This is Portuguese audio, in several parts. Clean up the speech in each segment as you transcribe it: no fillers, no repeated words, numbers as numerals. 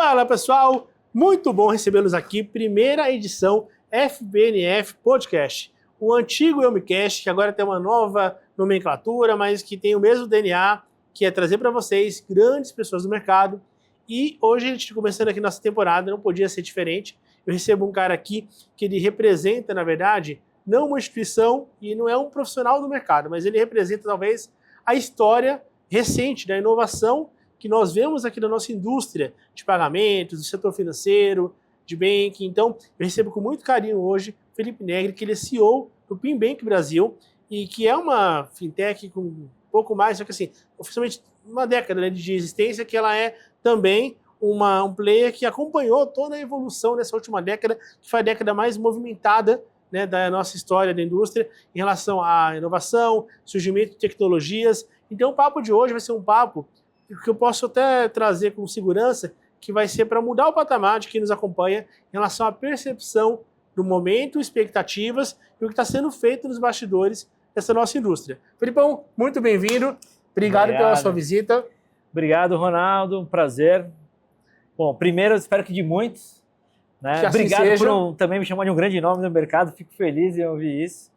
Fala pessoal, muito bom recebê-los aqui, primeira edição FBNF Podcast. O antigo Elmicast, que agora tem uma nova nomenclatura, mas que tem o mesmo DNA, que é trazer para vocês grandes pessoas do mercado. E hoje a gente está começando aqui nossa temporada, não podia ser diferente. Eu recebo um cara aqui que ele representa, na verdade, não uma instituição e não é um profissional do mercado, mas ele representa talvez a história recente da inovação que nós vemos aqui na nossa indústria de pagamentos, do setor financeiro, de banking. Então, eu recebo com muito carinho hoje Felipe Negri, que ele é CEO do PinBank Brasil e que é uma fintech com um pouco mais, só que assim, oficialmente uma década, né, de existência, que ela é também um player que acompanhou toda a evolução nessa última década, que foi a década mais movimentada, né, da nossa história da indústria em relação à inovação, surgimento de tecnologias. Então, o papo de hoje vai ser um papo que eu posso até trazer com segurança, que vai ser para mudar o patamar de quem nos acompanha em relação à percepção do momento, expectativas e o que está sendo feito nos bastidores dessa nossa indústria. Felipão, muito bem-vindo. Obrigado pela sua visita. Obrigado, Ronaldo. Um prazer. Bom, primeiro, eu espero que de muitos. Né? Assim obrigado seja. por também me chamar de um grande nome no mercado. Fico feliz em ouvir isso.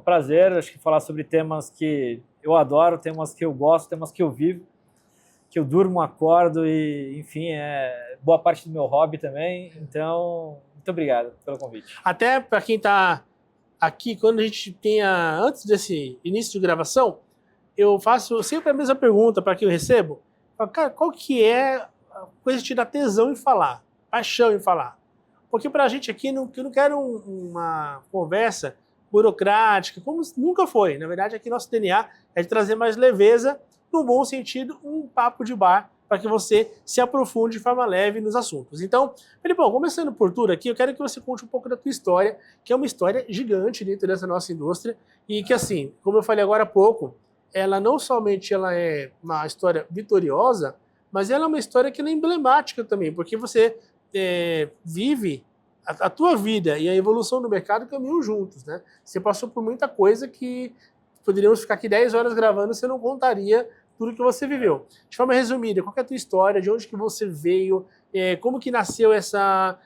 Prazer. Acho que falar sobre temas que eu adoro, temas que eu gosto, temas que eu vivo, que eu durmo, acordo e, enfim, é boa parte do meu hobby também. Então, muito obrigado pelo convite. Até para quem está aqui, quando a gente tenha, antes desse início de gravação, eu faço sempre a mesma pergunta para quem eu recebo. Falo, cara, qual que é a coisa que te dá tesão em falar, paixão em falar? Porque para a gente aqui, eu não quero uma conversa burocrática, como nunca foi. Na verdade, aqui nosso DNA é de trazer mais leveza, no bom sentido, um papo de bar, para que você se aprofunde de forma leve nos assuntos. Então, Felipão, começando por tudo aqui, eu quero que você conte um pouco da tua história, que é uma história gigante dentro dessa nossa indústria, e que, assim, como eu falei agora há pouco, ela não somente ela é uma história vitoriosa, mas ela é uma história que é emblemática também, porque você vive a tua vida e a evolução do mercado caminham juntos, né? Você passou por muita coisa que poderíamos ficar aqui 10 horas gravando, você não contaria tudo que você viveu. De forma resumida, qual é a tua história, de onde que você veio, como que nasceu essa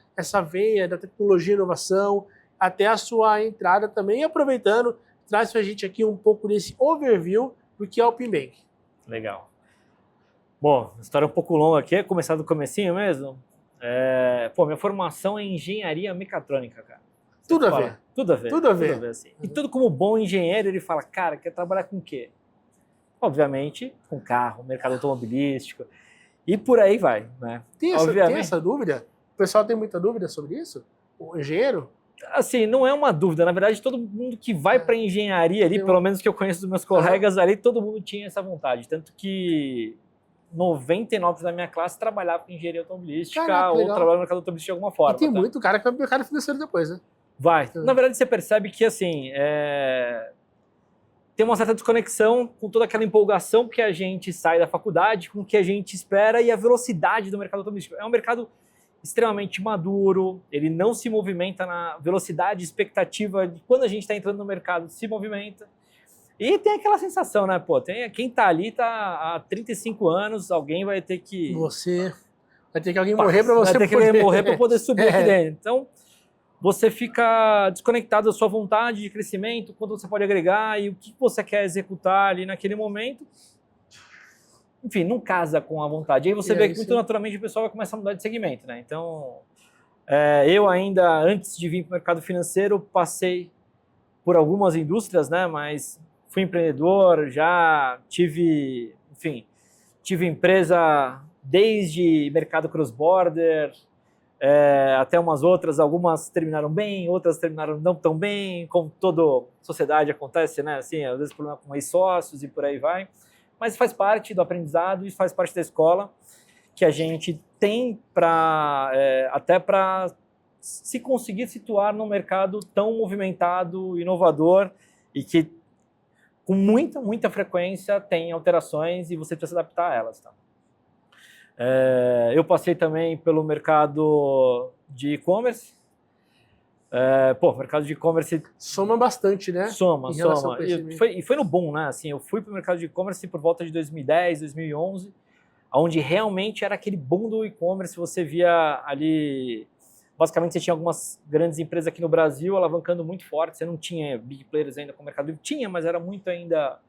veia da tecnologia e inovação, até a sua entrada também, e aproveitando, traz pra gente aqui um pouco desse overview do que é o PinBank. Legal. Bom, história um pouco longa aqui, começar do comecinho mesmo. Minha formação é em engenharia mecatrônica, cara. Tudo a ver. Tudo a ver. Tudo a ver. Tudo a ver, assim. E tudo como bom engenheiro, ele fala, cara, quer trabalhar com o quê? Obviamente, com carro, mercado automobilístico, e por aí vai, né? Tem essa dúvida? O pessoal tem muita dúvida sobre isso? O engenheiro? Assim, não é uma dúvida. Na verdade, todo mundo que vai para engenharia ali, pelo menos que eu conheço dos meus colegas ali, todo mundo tinha essa vontade. Tanto que 99% da minha classe trabalhava com engenharia automobilística. Caraca, ou legal. trabalhava no mercado automobilístico de alguma forma. E tem muito cara que vai pro mercado financeiro depois, né? Vai. Na verdade, você percebe que, assim, tem uma certa desconexão com toda aquela empolgação que a gente sai da faculdade, com o que a gente espera e a velocidade do mercado automobilístico. É um mercado extremamente maduro, ele não se movimenta na velocidade expectativa de quando a gente está entrando no mercado, se movimenta. E tem aquela sensação, né? Pô, quem tá ali tá há 35 anos, alguém vai ter que... Vai ter que alguém morrer para você Vai ter que alguém morrer para poder subir aqui dentro. Então, você fica desconectado da sua vontade de crescimento, quanto você pode agregar e o que você quer executar ali naquele momento. Enfim, não casa com a vontade. E aí você vê que muito naturalmente o pessoal vai começar a mudar de segmento, né? Então, eu ainda, antes de vir para o mercado financeiro, passei por algumas indústrias, né? Mas fui empreendedor, já tive empresa desde mercado cross-border, até umas outras, algumas terminaram bem, outras terminaram não tão bem, como toda sociedade acontece, né? Assim, às vezes problema com ex-sócios e por aí vai. Mas faz parte do aprendizado e faz parte da escola que a gente tem até para se conseguir situar num mercado tão movimentado, inovador e que com muita, muita frequência tem alterações e você precisa se adaptar a elas. Tá? Eu passei também pelo mercado de e-commerce. Mercado de e-commerce... Soma bastante, né? Soma. E foi no boom, né? Assim, eu fui para o mercado de e-commerce por volta de 2010, 2011. onde realmente era aquele boom do e-commerce, você via ali, basicamente você tinha algumas grandes empresas aqui no Brasil alavancando muito forte, você não tinha big players ainda com o Mercado Livre, tinha, mas era ainda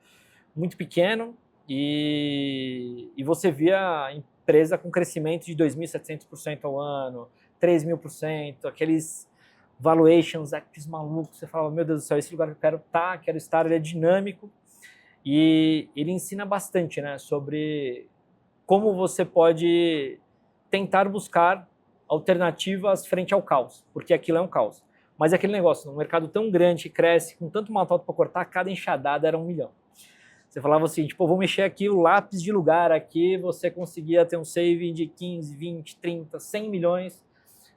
muito pequeno, e você via a empresa com crescimento de 2.700% ao ano, 3.000%, aqueles valuations, aqueles malucos, você falava, meu Deus do céu, esse lugar que eu quero estar, quero estar, ele é dinâmico, e ele ensina bastante, né, sobre como você pode tentar buscar alternativas frente ao caos, porque aquilo é um caos. Mas é aquele negócio, num mercado tão grande que cresce, com tanto mato para cortar, cada enxadada era 1 milhão. Você falava assim, tipo, vou mexer aqui o lápis de lugar aqui, você conseguia ter um saving de 15, 20, 30, 100 milhões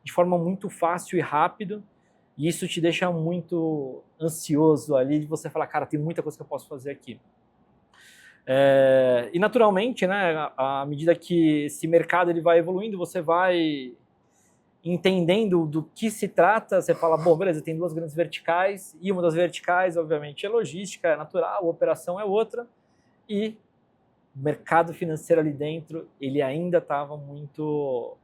de forma muito fácil e rápido, e isso te deixa muito ansioso ali de você falar, cara, tem muita coisa que eu posso fazer aqui. E naturalmente, né, à medida que esse mercado ele vai evoluindo, você vai entendendo do que se trata, você fala, bom, beleza, tem 2 grandes verticais, e uma das verticais, obviamente, é logística, é natural, a operação é outra, e o mercado financeiro ali dentro, ele ainda estava muito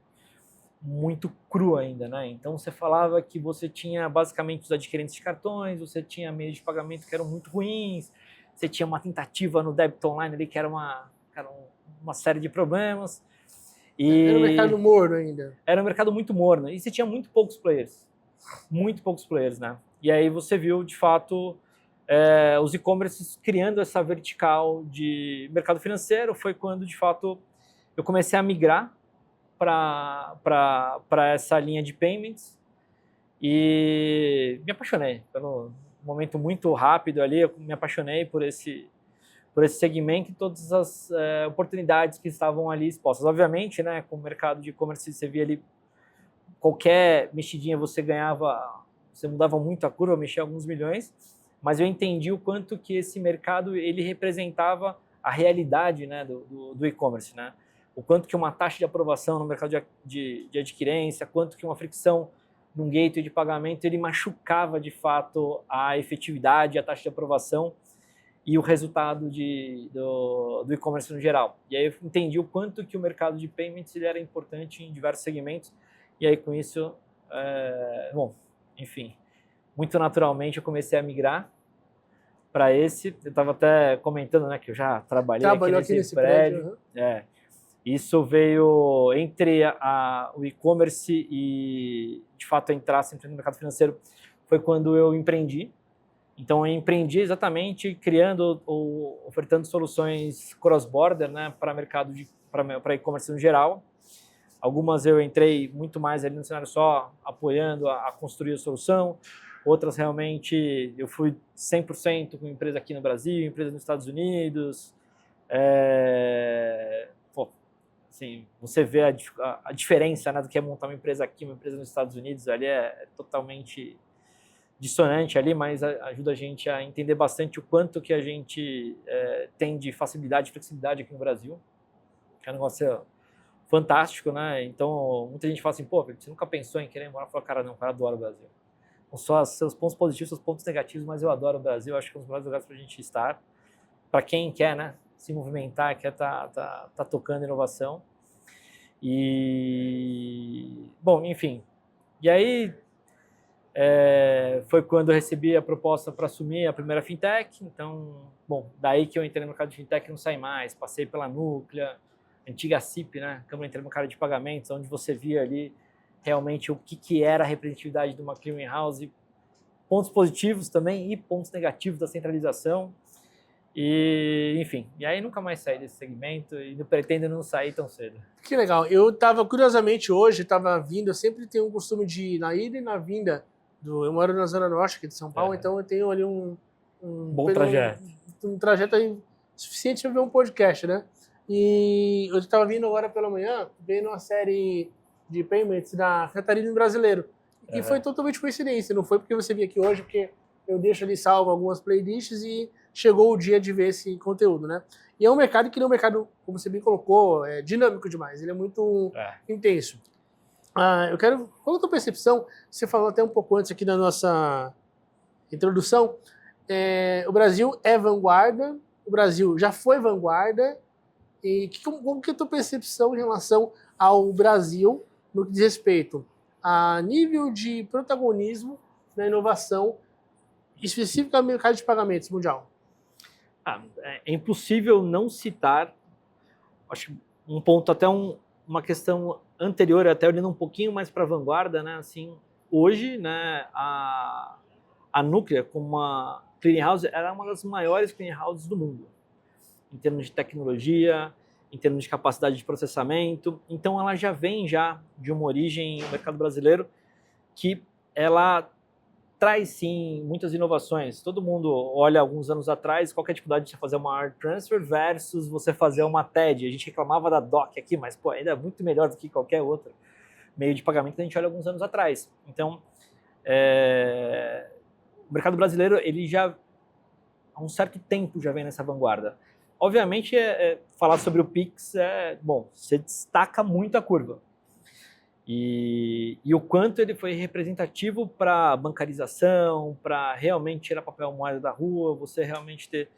cru ainda, né? Então você falava que você tinha basicamente os adquirentes de cartões, você tinha meios de pagamento que eram muito ruins, você tinha uma tentativa no débito online ali que era uma série de problemas. Era um mercado morno ainda. Era um mercado muito morno. E você tinha muito poucos players, né? E aí você viu, de fato, os e-commerces criando essa vertical de mercado financeiro. Foi quando, de fato, eu comecei a migrar para essa linha de payments e me apaixonei pelo momento muito rápido ali, eu me apaixonei por esse segmento e todas as oportunidades que estavam ali expostas. Obviamente, né, com o mercado de e-commerce, você via ali qualquer mexidinha você ganhava, você mudava muito a curva, mexia alguns milhões, mas eu entendi o quanto que esse mercado ele representava a realidade, né, do e-commerce, né? O quanto que uma taxa de aprovação no mercado de adquirência, quanto que uma fricção num gateway de pagamento, ele machucava de fato a efetividade, a taxa de aprovação e o resultado do e-commerce no geral. E aí eu entendi o quanto que o mercado de payments ele era importante em diversos segmentos, e aí com isso, bom, enfim, muito naturalmente eu comecei a migrar para esse. Eu estava até comentando, né, que eu já trabalhei aqui nesse prédio. Uhum. Isso veio entre o e-commerce e, de fato, entrar sempre no mercado financeiro, foi quando eu empreendi. Então, eu empreendi exatamente criando ou ofertando soluções cross-border, né, para mercado para e-commerce no geral. Algumas eu entrei muito mais ali no cenário só apoiando a construir a solução. Outras realmente eu fui 100% com empresa aqui no Brasil, empresa nos Estados Unidos. Assim, você vê a diferença, né, do que é montar uma empresa aqui, uma empresa nos Estados Unidos, ali é totalmente dissonante ali, mas ajuda a gente a entender bastante o quanto que a gente tem de facilidade e flexibilidade aqui no Brasil, que é um negócio fantástico, né? Então, muita gente fala assim, pô, você nunca pensou em querer morar? Eu falo, cara, não, cara, adoro o Brasil. Não só seus pontos positivos, seus pontos negativos, mas eu adoro o Brasil, acho que é um dos melhores lugares para a gente estar, para quem quer, né, se movimentar, quer tá tocando inovação. E, bom, enfim, e aí foi quando eu recebi a proposta para assumir a primeira fintech. Então, bom, daí que eu entrei no mercado de fintech e não saí mais, passei pela Núclea, antiga CIP, né, Câmara Interamericana no mercado de pagamentos, onde você via ali realmente o que era a representatividade de uma clearing house, pontos positivos também e pontos negativos da centralização. E, enfim, e aí nunca mais saí desse segmento e não pretendo não sair tão cedo. Que legal. Eu estava, curiosamente, hoje, estava vindo, eu sempre tenho um costume de ir na ida e na vinda, eu moro na Zona Norte aqui de São Paulo, então eu tenho ali um bom trajeto. Um trajeto aí suficiente para ver um podcast, né? E eu estava vindo agora pela manhã, vendo uma série de payments da Catarina Brasileiro. E foi totalmente coincidência, não foi porque você veio aqui hoje, porque eu deixo ali salvo algumas playlists e chegou o dia de ver esse conteúdo, né? E é um mercado que não é um mercado, como você bem colocou, é dinâmico demais, ele é muito intenso. Eu quero, qual a tua percepção, você falou até um pouco antes aqui da nossa introdução, o Brasil é vanguarda, o Brasil já foi vanguarda, E como que é a tua percepção em relação ao Brasil no que diz respeito a nível de protagonismo na inovação específica no mercado de pagamentos mundial? É impossível não citar, acho que um ponto, até uma questão anterior, até olhando um pouquinho mais para a vanguarda, né? Assim, hoje, né, a Núclea, como uma clearing house, era uma das maiores clearing houses do mundo, em termos de tecnologia, em termos de capacidade de processamento. Então, ela já vem de uma origem no mercado brasileiro que ela traz, sim, muitas inovações. Todo mundo olha alguns anos atrás, qual que é a dificuldade de você fazer uma wire transfer versus você fazer uma TED. A gente reclamava da DOC aqui, mas pô, ainda é muito melhor do que qualquer outro meio de pagamento que a gente olha alguns anos atrás. Então, o mercado brasileiro, ele já há um certo tempo já vem nessa vanguarda. Obviamente, falar sobre o Pix bom, você destaca muito a curva. E o quanto ele foi representativo para bancarização, para realmente tirar papel moeda da rua, você realmente ter,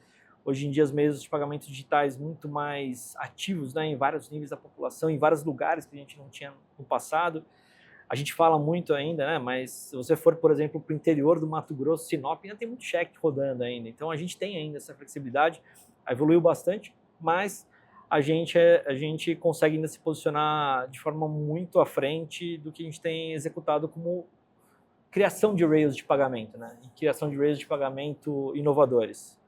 hoje em dia, os meios de pagamentos digitais muito mais ativos, né, em vários níveis da população, em vários lugares que a gente não tinha no passado. A gente fala muito ainda, né, mas se você for, por exemplo, para o interior do Mato Grosso, Sinop, ainda tem muito cheque rodando ainda. Então, a gente tem ainda essa flexibilidade, evoluiu bastante, mas a gente consegue ainda se posicionar de forma muito à frente do que a gente tem executado como criação de rails de pagamento, né? E criação de rails de pagamento inovadores.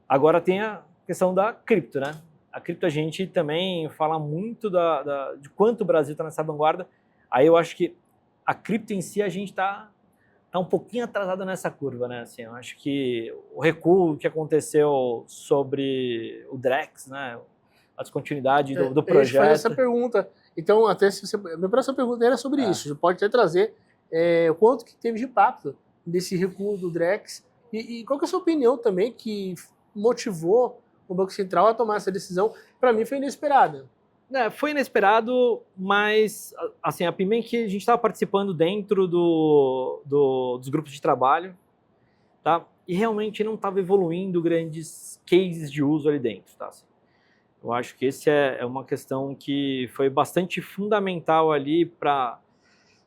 Agora tem a questão da cripto, né? A cripto a gente também fala muito de quanto o Brasil está nessa vanguarda. Aí eu acho que a cripto em si a gente está um pouquinho atrasado nessa curva, né? Assim, eu acho que o recuo que aconteceu sobre o Drex, né? A descontinuidade do projeto. Eu fazer essa pergunta. Então, até se você... Minha próxima pergunta era sobre isso. Você pode até trazer o quanto que teve de impacto desse recuo do Drex e qual que é a sua opinião também que motivou o Banco Central a tomar essa decisão? Para mim foi inesperada. Foi inesperado, mas assim, a Pimem que a gente estava participando dentro dos grupos de trabalho, tá? E realmente não estava evoluindo grandes cases de uso ali dentro, tá? Assim, eu acho que esse é uma questão que foi bastante fundamental ali para,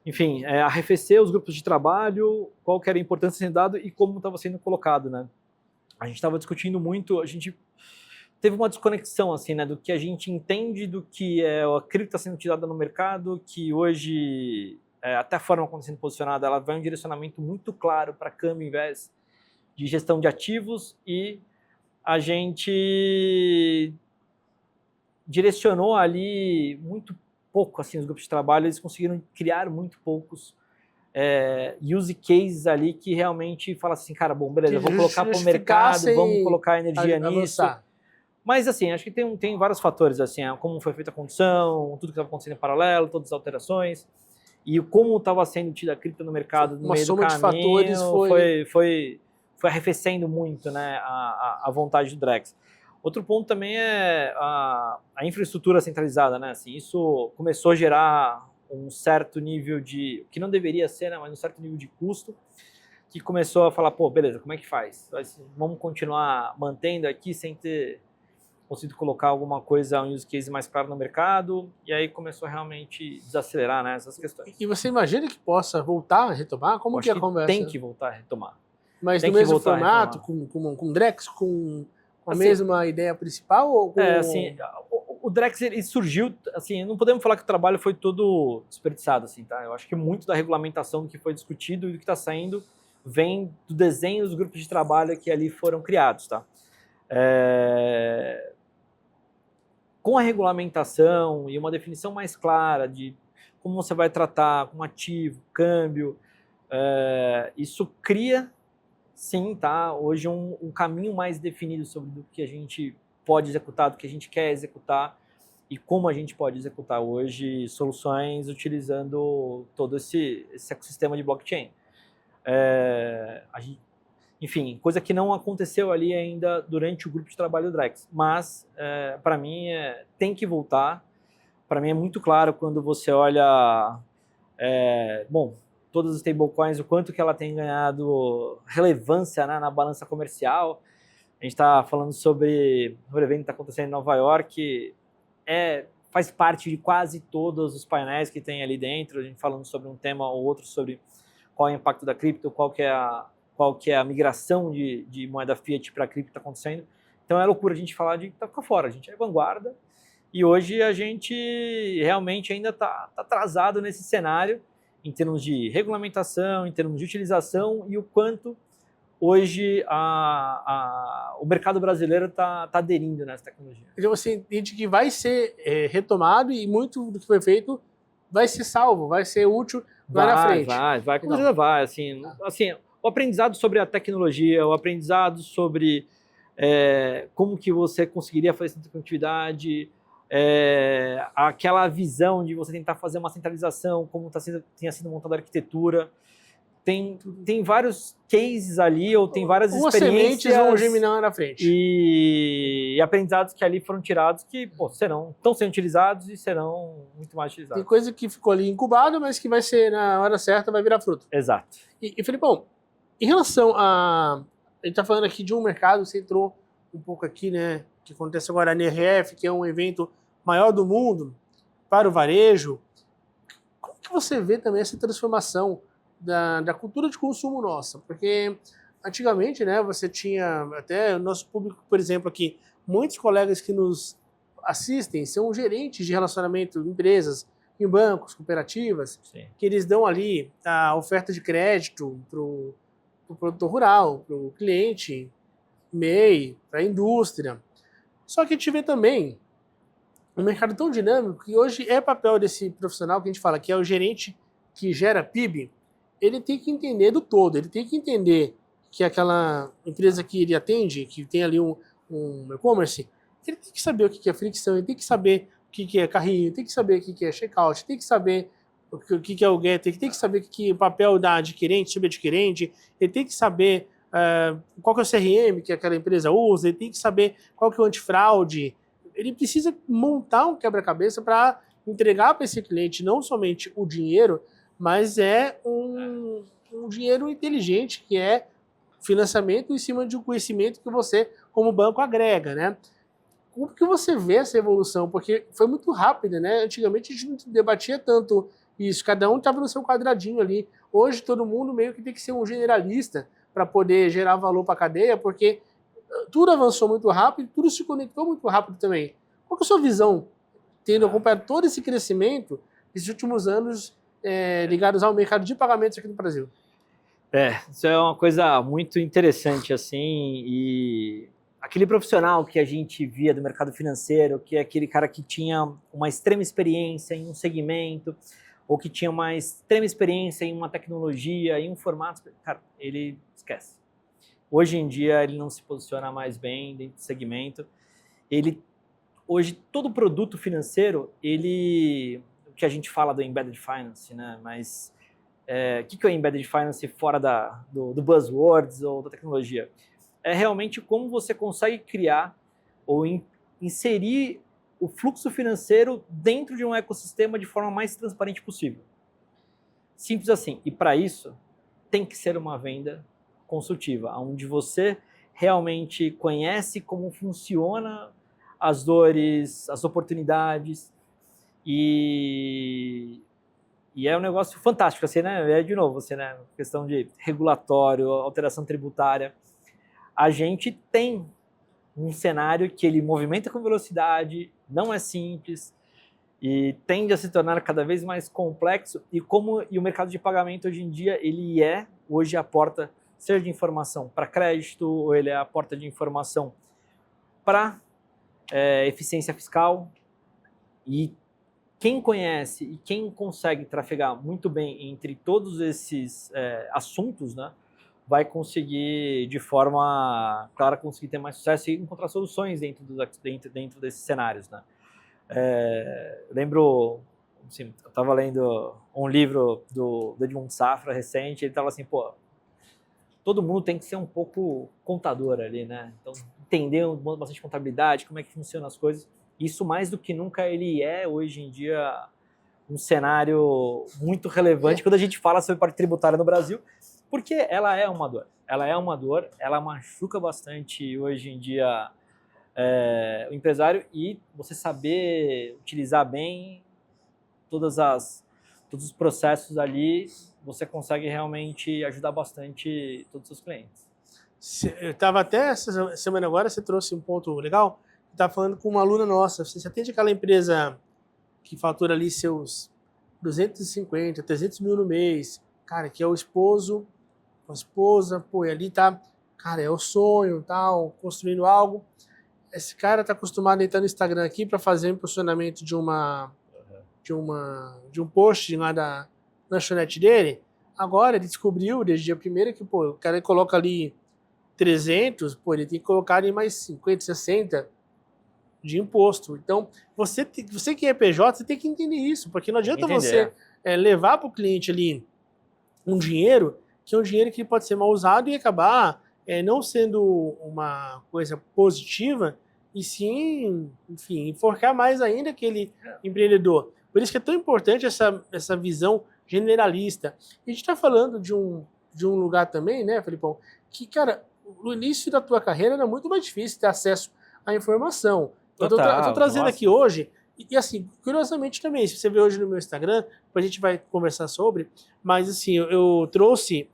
enfim, arrefecer os grupos de trabalho, qual que era a importância sendo dado e como estava sendo colocado, né? A gente estava discutindo muito, a gente teve uma desconexão, assim, né, do que a gente entende do que a cripto está sendo utilizada no mercado, que hoje, até a forma como está sendo posicionada, ela vai um direcionamento muito claro para câmbio em vez de gestão de ativos, e a gente direcionou ali muito pouco, assim, os grupos de trabalho, eles conseguiram criar muito poucos use cases ali que realmente fala assim, cara, bom, beleza, vou colocar para o mercado, vamos colocar energia nisso. Mas, assim, acho que tem vários fatores, assim, como foi feita a condição, tudo que estava acontecendo em paralelo, todas as alterações, e como estava sendo tida a cripto no mercado no meio do caminho, de fatores foi arrefecendo muito, né, a vontade do Drex. Outro ponto também é a infraestrutura centralizada, né, assim, isso começou a gerar um certo nível de, que não deveria ser, né, mas um certo nível de custo, que começou a falar, pô, beleza, como é que faz? Vamos continuar mantendo aqui sem ter conseguido colocar alguma coisa, um use case mais claro no mercado, e aí começou a realmente desacelerar, né, essas questões. E você imagina que possa voltar a retomar? Como que é a conversa? Tem que voltar a retomar. Mas no mesmo formato, com Drex, com a assim, mesma ideia principal? Ou com... assim, o Drex ele surgiu, assim, não podemos falar que o trabalho foi todo desperdiçado, assim, tá? Eu acho que muito da regulamentação do que foi discutido e do que está saindo vem do desenho dos grupos de trabalho que ali foram criados, tá? Com a regulamentação e uma definição mais clara de como você vai tratar com ativo, câmbio, isso cria, sim, tá? Hoje um caminho mais definido sobre o que a gente pode executar, do que a gente quer executar e como a gente pode executar hoje soluções utilizando todo esse ecossistema de blockchain. Enfim, coisa que não aconteceu ali ainda durante o grupo de trabalho do Drex, mas para mim tem que voltar. Para mim é muito claro quando você olha, todas as stablecoins, o quanto que ela tem ganhado relevância, né, na balança comercial. A gente está falando sobre o evento que está acontecendo em Nova York, faz parte de quase todos os painéis que tem ali dentro, a gente falando sobre um tema ou outro, sobre qual é o impacto da cripto, qual que é a migração de moeda fiat para cripto que está acontecendo. Então é loucura a gente falar de estar fora, a gente é vanguarda, e hoje a gente realmente ainda está atrasado nesse cenário, em termos de regulamentação, em termos de utilização, e o quanto hoje o mercado brasileiro está aderindo nessa tecnologia. Então você entende que vai ser retomado e muito do que foi feito vai ser salvo, vai ser útil lá na frente. Vai, com certeza vai. Assim, o aprendizado sobre a tecnologia, o aprendizado sobre como que você conseguiria fazer essa conectividade, aquela visão de você tentar fazer uma centralização, como tinha sido montada a arquitetura. Tem vários cases ali, ou tem várias experiências. Sementes vão germinar na frente. E aprendizados que ali foram tirados que estão sendo utilizados e serão muito mais utilizados. Tem coisa que ficou ali incubada, mas que vai ser, na hora certa, vai virar fruto. Exato. E Felipão, em relação a gente está falando aqui de um mercado, você entrou um pouco aqui, né, que acontece agora na NRF, que é um evento maior do mundo para o varejo. Como que você vê também essa transformação da cultura de consumo nossa? Porque antigamente, né, você tinha até o nosso público, por exemplo, aqui, muitos colegas que nos assistem são gerentes de relacionamento em empresas, em bancos, cooperativas, Sim. Que eles dão ali a oferta de crédito para o produtor rural, para o cliente, MEI, para a indústria. Só que a gente vê também um mercado tão dinâmico que hoje é papel desse profissional que a gente fala que é o gerente que gera PIB. Ele tem que entender do todo, ele tem que entender que aquela empresa que ele atende, que tem ali um e-commerce, ele tem que saber o que é fricção, ele tem que saber o que é carrinho, tem que saber o que é checkout, tem que saber o que é o getter, tem que saber o que é o papel da adquirente, subadquirente, ele tem que saber qual que é o CRM que aquela empresa usa, ele tem que saber qual que é o antifraude. Ele precisa montar um quebra-cabeça para entregar para esse cliente não somente o dinheiro, mas um dinheiro inteligente, que é financiamento em cima de um conhecimento que você, como banco, agrega, né? Como que você vê essa evolução? Porque foi muito rápida, né? Antigamente a gente não debatia tanto isso, cada um estava no seu quadradinho ali. Hoje todo mundo meio que tem que ser um generalista para poder gerar valor para a cadeia, porque tudo avançou muito rápido, tudo se conectou muito rápido também. Qual que é a sua visão, tendo acompanhado todo esse crescimento nesses últimos anos ligados ao mercado de pagamentos aqui no Brasil? Isso é uma coisa muito interessante, assim, e aquele profissional que a gente via do mercado financeiro, que é aquele cara que tinha uma extrema experiência em um segmento, ou que tinha uma extrema experiência em uma tecnologia, em um formato, cara, ele esquece. Hoje em dia ele não se posiciona mais bem dentro do segmento. Hoje todo produto financeiro, o que a gente fala do embedded finance, né? Mas o que é o embedded finance fora do buzzwords ou da tecnologia? É realmente como você consegue criar ou inserir o fluxo financeiro dentro de um ecossistema de forma mais transparente possível. Simples assim. E para isso, tem que ser uma venda consultiva, onde você realmente conhece como funciona as dores, as oportunidades, e é um negócio fantástico, assim, né? De novo, assim, né? Questão de regulatório, alteração tributária. A gente tem um cenário que ele movimenta com velocidade, não é simples e tende a se tornar cada vez mais complexo, e o mercado de pagamento hoje em dia, ele hoje a porta, seja de informação para crédito, ou ele é a porta de informação para eficiência fiscal, e quem conhece e quem consegue trafegar muito bem entre todos esses assuntos, né, vai conseguir, de forma clara, conseguir ter mais sucesso e encontrar soluções dentro desses cenários, né? Lembro, assim, eu estava lendo um livro do Edmond Safra recente, ele estava assim, todo mundo tem que ser um pouco contador ali, né? Então, entender bastante contabilidade, como é que funcionam as coisas. Isso, mais do que nunca, ele hoje em dia, um cenário muito relevante quando a gente fala sobre parte tributária no Brasil. Porque ela é uma dor. Ela machuca bastante hoje em dia o empresário, e você saber utilizar bem todos os processos ali, você consegue realmente ajudar bastante todos os seus clientes. Eu estava até essa semana agora, você trouxe um ponto legal, estava falando com uma aluna nossa, você atende aquela empresa que fatura ali seus 250, 300 mil no mês, cara, que é o esposo, a esposa, pô, e ali tá, cara, é o sonho, tal, construindo algo. Esse cara tá acostumado a entrar no Instagram aqui para fazer um impulsionamento de um post lá da lanchonete dele. Agora ele descobriu desde o dia primeiro que, pô, o cara coloca ali 300, pô, ele tem que colocar ali mais 50, 60 de imposto. Então, você que é PJ, você tem que entender isso, porque não adianta você levar para o cliente ali um dinheiro, que é um dinheiro que pode ser mal usado e acabar não sendo uma coisa positiva, e sim, enfim, enforcar mais ainda aquele empreendedor. Por isso que é tão importante essa visão generalista. E a gente está falando de um lugar também, né, Felipão, que, cara, no início da tua carreira era muito mais difícil ter acesso à informação. Eu tô trazendo aqui hoje, e assim, curiosamente também, se você vê hoje no meu Instagram, depois a gente vai conversar sobre, mas assim, eu trouxe,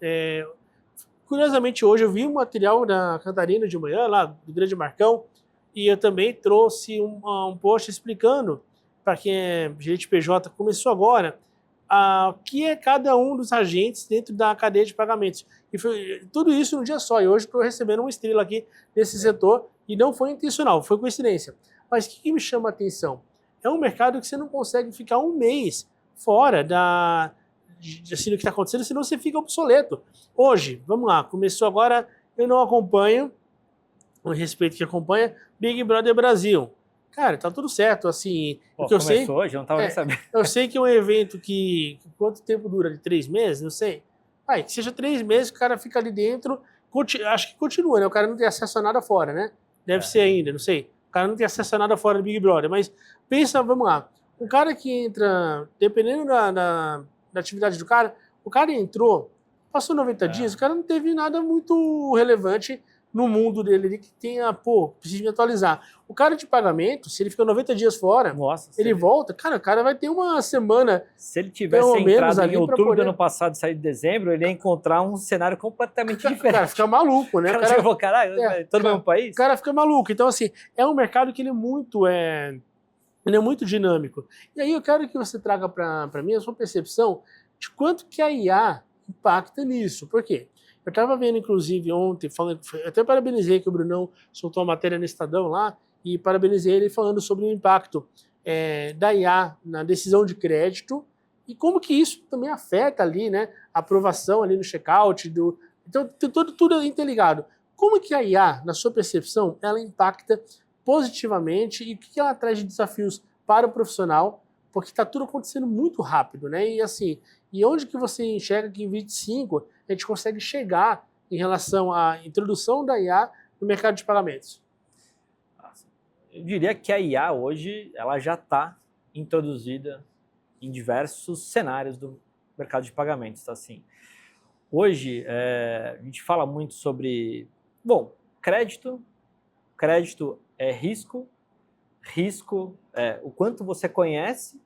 curiosamente hoje eu vi um material da Cantarina de manhã, lá do Grande Marcão, e eu também trouxe um post explicando, para quem é gerente PJ, começou agora, o que é cada um dos agentes dentro da cadeia de pagamentos. E foi tudo isso num dia só, e hoje estou recebendo uma estrela aqui nesse setor, e não foi intencional, foi coincidência. Mas o que me chama a atenção? É um mercado que você não consegue ficar um mês fora assim, do que está acontecendo, senão você fica obsoleto. Hoje, vamos lá, começou agora, eu não acompanho, com respeito que acompanha, Big Brother Brasil. Cara, tá tudo certo, assim... Pô, que eu começou sei, hoje, eu não tava nem sabendo. Eu sei que é um evento que... Quanto tempo dura? De 3 meses? Não sei. Que seja 3 meses, o cara fica ali dentro, acho que continua, né? O cara não tem acesso a nada fora, né? Deve ser ainda, não sei. O cara não tem acesso a nada fora do Big Brother, mas pensa, vamos lá, um cara que entra, dependendo da atividade do cara, o cara entrou, passou 90 dias, o cara não teve nada muito relevante no mundo dele que tenha, precisa me atualizar. O cara de pagamento, se ele fica 90 dias fora, ele volta, cara, o cara vai ter uma semana. Se ele tivesse entrado em outubro do ano passado e saído em dezembro, ele ia encontrar um cenário completamente diferente. Cara, fica maluco, né? O cara falou, caralho, todo no mesmo país? O cara fica maluco. Então, assim, é um mercado que ele é muito dinâmico. E aí eu quero que você traga para mim a sua percepção de quanto que a IA impacta nisso. Por quê? Eu estava vendo, inclusive, ontem, até parabenizei que o Brunão soltou a matéria no Estadão lá, e parabenizei ele falando sobre o impacto da IA na decisão de crédito e como que isso também afeta ali, né, a aprovação ali no checkout. Então, tudo interligado. Como que a IA, na sua percepção, ela impacta positivamente e o que ela traz de desafios para o profissional, porque está tudo acontecendo muito rápido, né? E assim, onde que você enxerga que em 25 a gente consegue chegar em relação à introdução da IA no mercado de pagamentos? Eu diria que a IA hoje ela já está introduzida em diversos cenários do mercado de pagamentos. Tá? Assim, hoje a gente fala muito sobre, crédito é risco é o quanto você conhece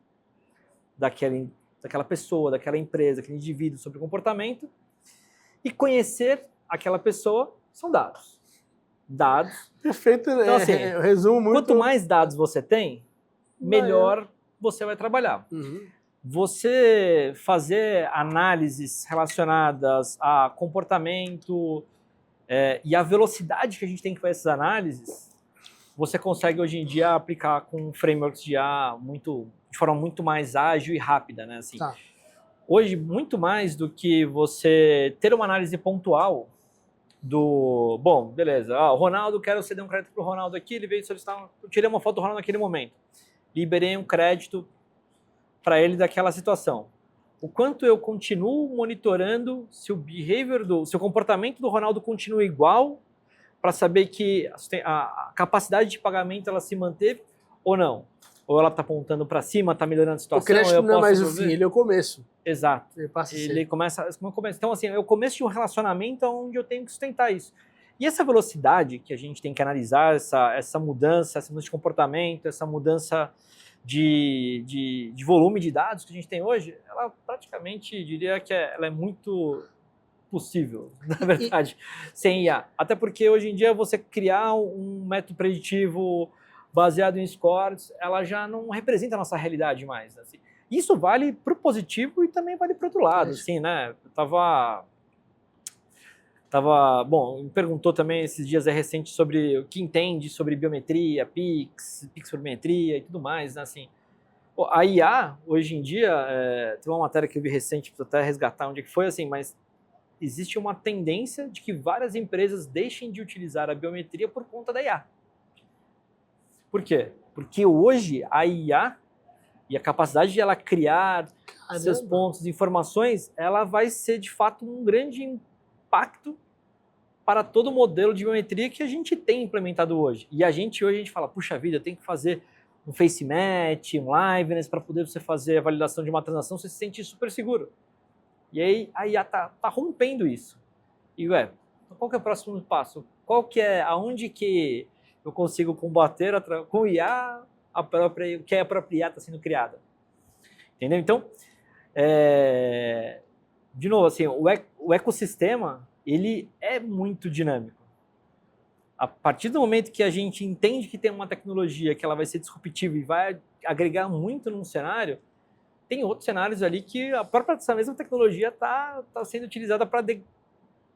daquela pessoa, daquela empresa, daquele indivíduo sobre o comportamento, e conhecer aquela pessoa são dados. Perfeito, então, assim, eu resumo muito. Quanto mais dados você tem, melhor você vai trabalhar. Uhum. Você fazer análises relacionadas a comportamento e a velocidade que a gente tem que fazer essas análises, você consegue hoje em dia aplicar com frameworks de IA de forma muito mais ágil e rápida, né? Assim, tá. Hoje, muito mais do que você ter uma análise pontual beleza, o Ronaldo, quero ceder um crédito para o Ronaldo aqui, ele veio solicitar, eu tirei uma foto do Ronaldo naquele momento, liberei um crédito para ele daquela situação. O quanto eu continuo monitorando se o comportamento do Ronaldo continua igual, para saber que a capacidade de pagamento ela se manteve ou não. ou ela está apontando para cima, está melhorando a situação. O crédito não é mais o resolver. fim, ele é o começo. Exato. Ele passa a ser. Ele começa. Então, assim, é o começo de um relacionamento onde eu tenho que sustentar isso. E essa velocidade que a gente tem que analisar, essa mudança de comportamento, essa mudança de volume de dados que a gente tem hoje, ela praticamente, diria que ela é muito possível, na verdade, sem IA. Até porque hoje em dia você criar um método preditivo baseado em scores, ela já não representa a nossa realidade mais. Assim. Isso vale para o positivo e também vale para o outro lado. Assim, né? Bom, me perguntou também esses dias recente sobre o que entende sobre biometria, pixelmetria e tudo mais, né? Assim, a IA, hoje em dia, tem uma matéria que eu vi recente, preciso até resgatar onde que foi, assim, mas existe uma tendência de que várias empresas deixem de utilizar a biometria por conta da IA. Por quê? Porque hoje a IA e a capacidade de ela criar seus pontos de informações, ela vai ser de fato um grande impacto para todo o modelo de biometria que a gente tem implementado hoje. E hoje a gente fala, puxa vida, tem que fazer um face match, um liveness para poder você fazer a validação de uma transação, você se sente super seguro. E aí a IA tá rompendo isso. E qual que é o próximo passo? Aonde que eu consigo combater com IA que a própria IA está sendo criada? Entendeu? Então, de novo, assim, o ecossistema ele é muito dinâmico. A partir do momento que a gente entende que tem uma tecnologia que ela vai ser disruptiva e vai agregar muito num cenário, tem outros cenários ali que essa mesma tecnologia está sendo utilizada para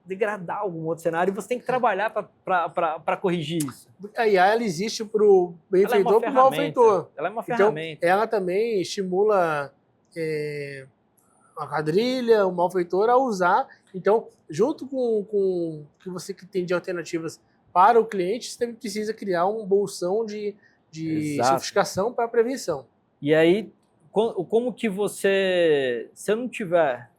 degradar algum outro cenário e você tem que trabalhar para corrigir isso. A IA ela existe para o benfeitor e para o malfeitor. Ela é uma ferramenta. Então, ela também estimula a quadrilha, o malfeitor a usar. Então, junto com o que você tem de alternativas para o cliente, você também precisa criar um bolsão de sofisticação para a prevenção. E aí, como que se eu não tiver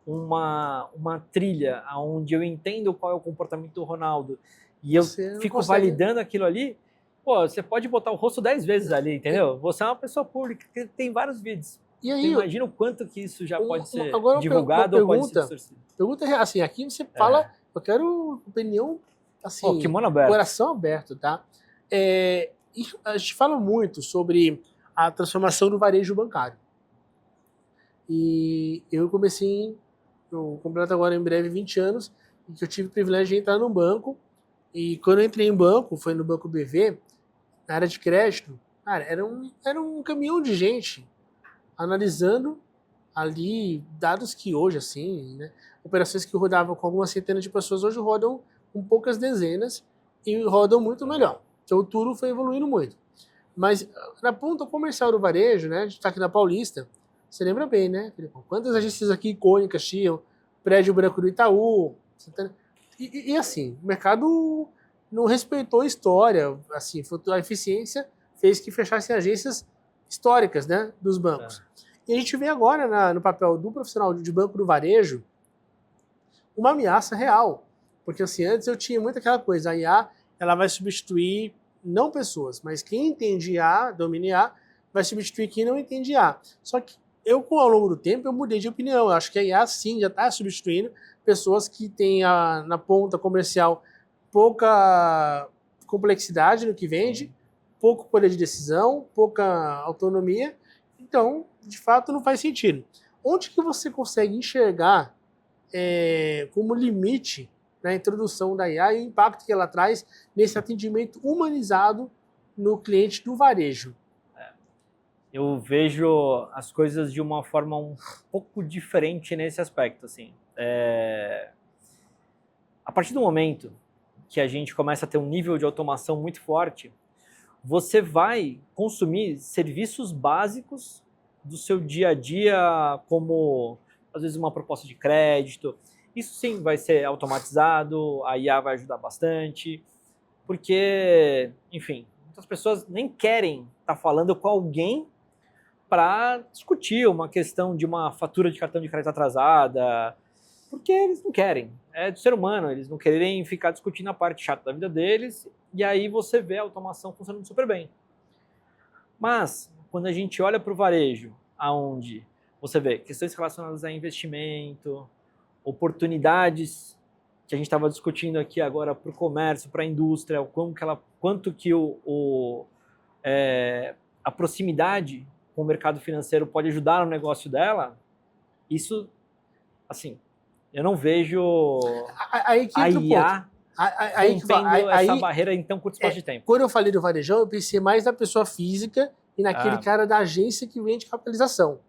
uma trilha onde eu entendo qual é o comportamento do Ronaldo e eu fico validando aquilo ali, você pode botar o rosto 10 vezes ali, entendeu? Você é uma pessoa pública que tem vários vídeos. E aí, imagina o quanto que isso já pode ser agora divulgado ou pode ser distorcido. Pergunta assim, aqui você fala, eu quero opinião assim, coração aberto, tá? E a gente fala muito sobre a transformação do varejo bancário. E eu completo agora em breve 20 anos, e que eu tive o privilégio de entrar num banco, e quando eu entrei em banco, foi no Banco BV, na área de crédito, cara, era um caminhão de gente analisando ali dados que hoje, assim, né, operações que rodavam com algumas centenas de pessoas, hoje rodam com poucas dezenas e rodam muito melhor. Então o tudo foi evoluindo muito. Mas na ponta comercial do varejo, né, a gente está aqui na Paulista, você lembra bem, né, Felipe? Quantas agências aqui icônicas tinham? Prédio Branco do Itaú. E assim, o mercado não respeitou a história. Assim, a eficiência fez que fechassem agências históricas, né, dos bancos. E a gente vê agora no papel do profissional de banco do varejo uma ameaça real. Porque assim, antes eu tinha muito aquela coisa, a IA ela vai substituir não pessoas, mas quem entende IA, domina IA, vai substituir quem não entende IA. Só que ao longo do tempo, eu mudei de opinião. Eu acho que a IA, sim, já está substituindo pessoas que têm na ponta comercial pouca complexidade no que vende, pouco poder de decisão, pouca autonomia. Então, de fato, não faz sentido. Onde que você consegue enxergar como limite na introdução da IA e o impacto que ela traz nesse atendimento humanizado no cliente do varejo? Eu vejo as coisas de uma forma um pouco diferente nesse aspecto, assim. A partir do momento que a gente começa a ter um nível de automação muito forte, você vai consumir serviços básicos do seu dia a dia, como, às vezes, uma proposta de crédito. Isso sim vai ser automatizado, a IA vai ajudar bastante, porque, enfim, muitas pessoas nem querem estar falando com alguém para discutir uma questão de uma fatura de cartão de crédito atrasada, porque eles não querem. É do ser humano, eles não querem ficar discutindo a parte chata da vida deles, e aí você vê a automação funcionando super bem. Mas, quando a gente olha para o varejo, aonde você vê questões relacionadas a investimento, oportunidades que a gente estava discutindo aqui agora para o comércio, para a indústria, quanto que a proximidade com o mercado financeiro pode ajudar no negócio dela, isso, assim, eu não vejo Aí que a entra o IA ponto. Aí, rompendo essa barreira em tão curto espaço de tempo. Quando eu falei do varejão, eu pensei mais na pessoa física e naquele cara da agência que vende capitalização.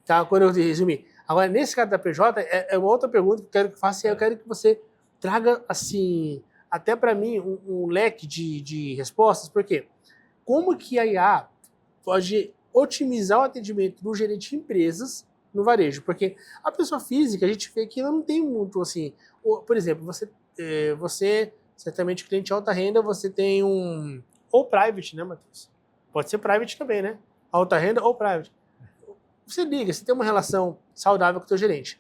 Tá? Quando eu resumi. Agora, nesse caso da PJ, é uma outra pergunta que eu quero que faça, e eu quero que você traga, assim, até para mim, um leque de respostas, porque como que a IA pode otimizar o atendimento do gerente de empresas no varejo? Porque a pessoa física, a gente vê que ela não tem muito, assim... Por exemplo, você certamente cliente de alta renda, você tem um... Ou private, né, Matheus? Pode ser private também, né? Alta renda ou private. Você liga, você tem uma relação saudável com o teu gerente.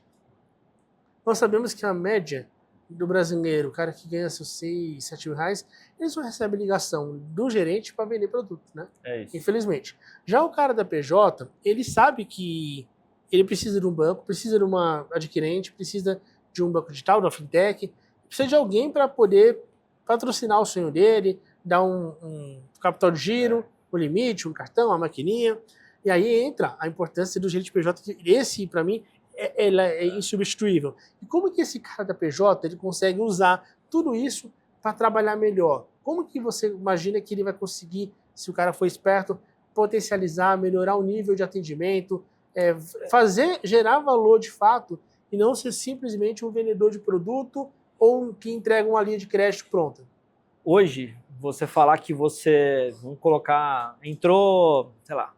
Nós sabemos que a média do brasileiro, o cara que ganha seus 6, 7 mil reais, ele só recebe ligação do gerente para vender produto, né? É isso. Infelizmente. Já o cara da PJ, ele sabe que ele precisa de um banco, precisa de uma adquirente, precisa de um banco digital, de uma fintech, precisa de alguém para poder patrocinar o sonho dele, dar um capital de giro, um limite, um cartão, uma maquininha. E aí entra a importância do gerente PJ, que esse, para mim, é insubstituível. E como que esse cara da PJ ele consegue usar tudo isso para trabalhar melhor? Como que você imagina que ele vai conseguir, se o cara for esperto, potencializar, melhorar o nível de atendimento, gerar valor de fato e não ser simplesmente um vendedor de produto ou que entrega uma linha de crédito pronta? Hoje, você falar que vamos colocar, entrou, sei lá,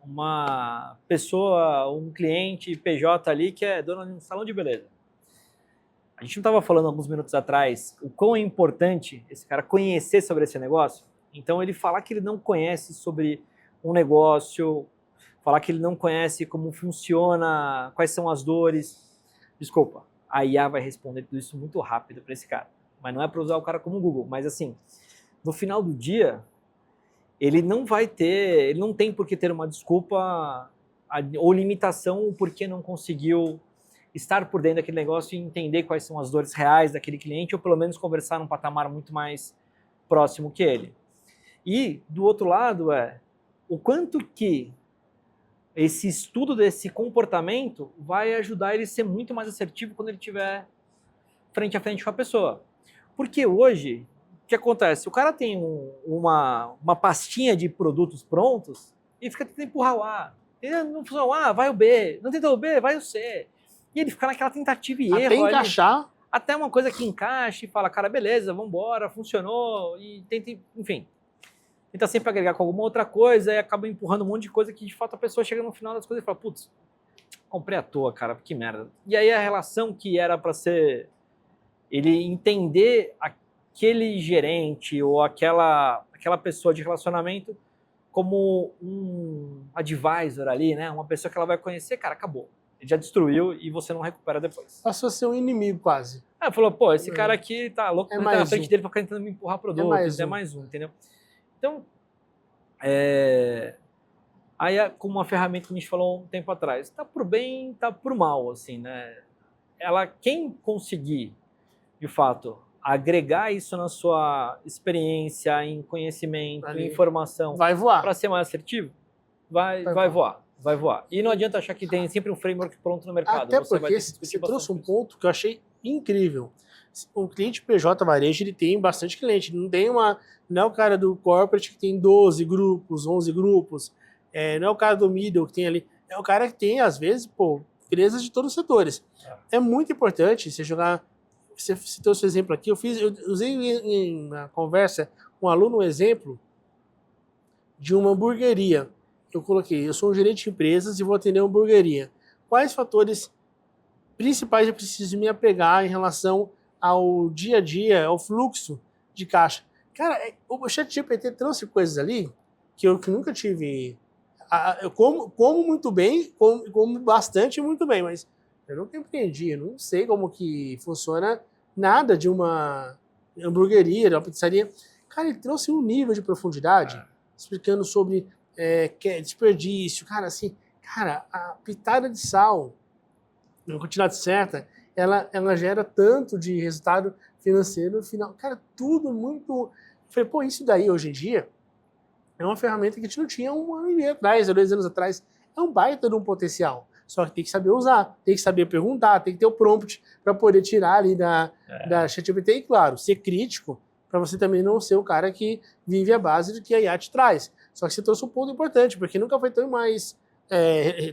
uma pessoa, um cliente PJ ali que é dona de um salão de beleza. A gente não estava falando alguns minutos atrás o quão é importante esse cara conhecer sobre esse negócio? Então ele falar que ele não conhece sobre um negócio, falar que ele não conhece como funciona, quais são as dores, desculpa, a IA vai responder tudo isso muito rápido para esse cara. Mas não é para usar o cara como Google, mas assim, no final do dia, ele não tem por que ter uma desculpa ou limitação porque não conseguiu estar por dentro daquele negócio e entender quais são as dores reais daquele cliente ou pelo menos conversar num patamar muito mais próximo que ele. E, do outro lado, o quanto que esse estudo desse comportamento vai ajudar ele a ser muito mais assertivo quando ele estiver frente a frente com a pessoa. Porque hoje, o que acontece? O cara tem uma pastinha de produtos prontos e fica tentando empurrar o A. Não funcionou o A, vai o B. Não tentou o B, vai o C. E ele fica naquela tentativa e erro. Até encaixar. Até uma coisa que encaixe e fala, cara, beleza, vambora, funcionou. E tenta, enfim. Tenta sempre agregar com alguma outra coisa e acaba empurrando um monte de coisa que de fato a pessoa chega no final das coisas e fala, putz, comprei à toa, cara, que merda. E aí a relação que era para ser ele entender aquele gerente ou aquela pessoa de relacionamento como um advisor ali, né? Uma pessoa que ela vai conhecer, cara, acabou. Ele já destruiu e você não recupera depois. Passou a ser um inimigo quase. Falou, pô, esse cara aqui tá louco pra entrar na frente dele pra ficar tentando me empurrar produto, é mais um, entendeu? Então, aí como uma ferramenta que a gente falou um tempo atrás, tá pro bem, tá pro mal, assim, né? Quem conseguir, de fato, agregar isso na sua experiência, em conhecimento, em informação, vai voar. Para ser mais assertivo, vai voar. E não adianta achar que tem sempre um framework pronto no mercado. Até porque você trouxe um ponto que eu achei incrível. O cliente PJ Varejo, ele tem bastante cliente. Não é o cara do corporate que tem 12 grupos, 11 grupos. Não é o cara do middle que tem ali. É o cara que tem, às vezes, empresas de todos os setores. É muito importante você jogar... Você citou o seu exemplo aqui. Eu usei na conversa com um aluno um exemplo de uma hamburgueria. Eu coloquei, eu sou um gerente de empresas e vou atender uma hamburgueria. Quais fatores principais eu preciso me apegar em relação ao dia a dia, ao fluxo de caixa? Cara, o ChatGPT trouxe coisas ali que eu nunca tive. Eu como muito bem, como bastante e muito bem, mas eu nunca empreendi, eu não sei como que funciona nada de uma hamburgueria, de uma pizzaria. Cara, ele trouxe um nível de profundidade, explicando sobre que é desperdício, cara, assim, cara, a pitada de sal, na quantidade certa, ela gera tanto de resultado financeiro no final. Cara, tudo muito... Eu falei, pô, isso daí hoje em dia é uma ferramenta que a gente não tinha um ano e meio atrás, 2 anos atrás. É um baita de um potencial. Só que tem que saber usar, tem que saber perguntar, tem que ter o prompt para poder tirar ali da ChatGPT. E, claro, ser crítico para você também não ser o cara que vive à base do que a IA te traz. Só que você trouxe um ponto importante, porque nunca foi tão mais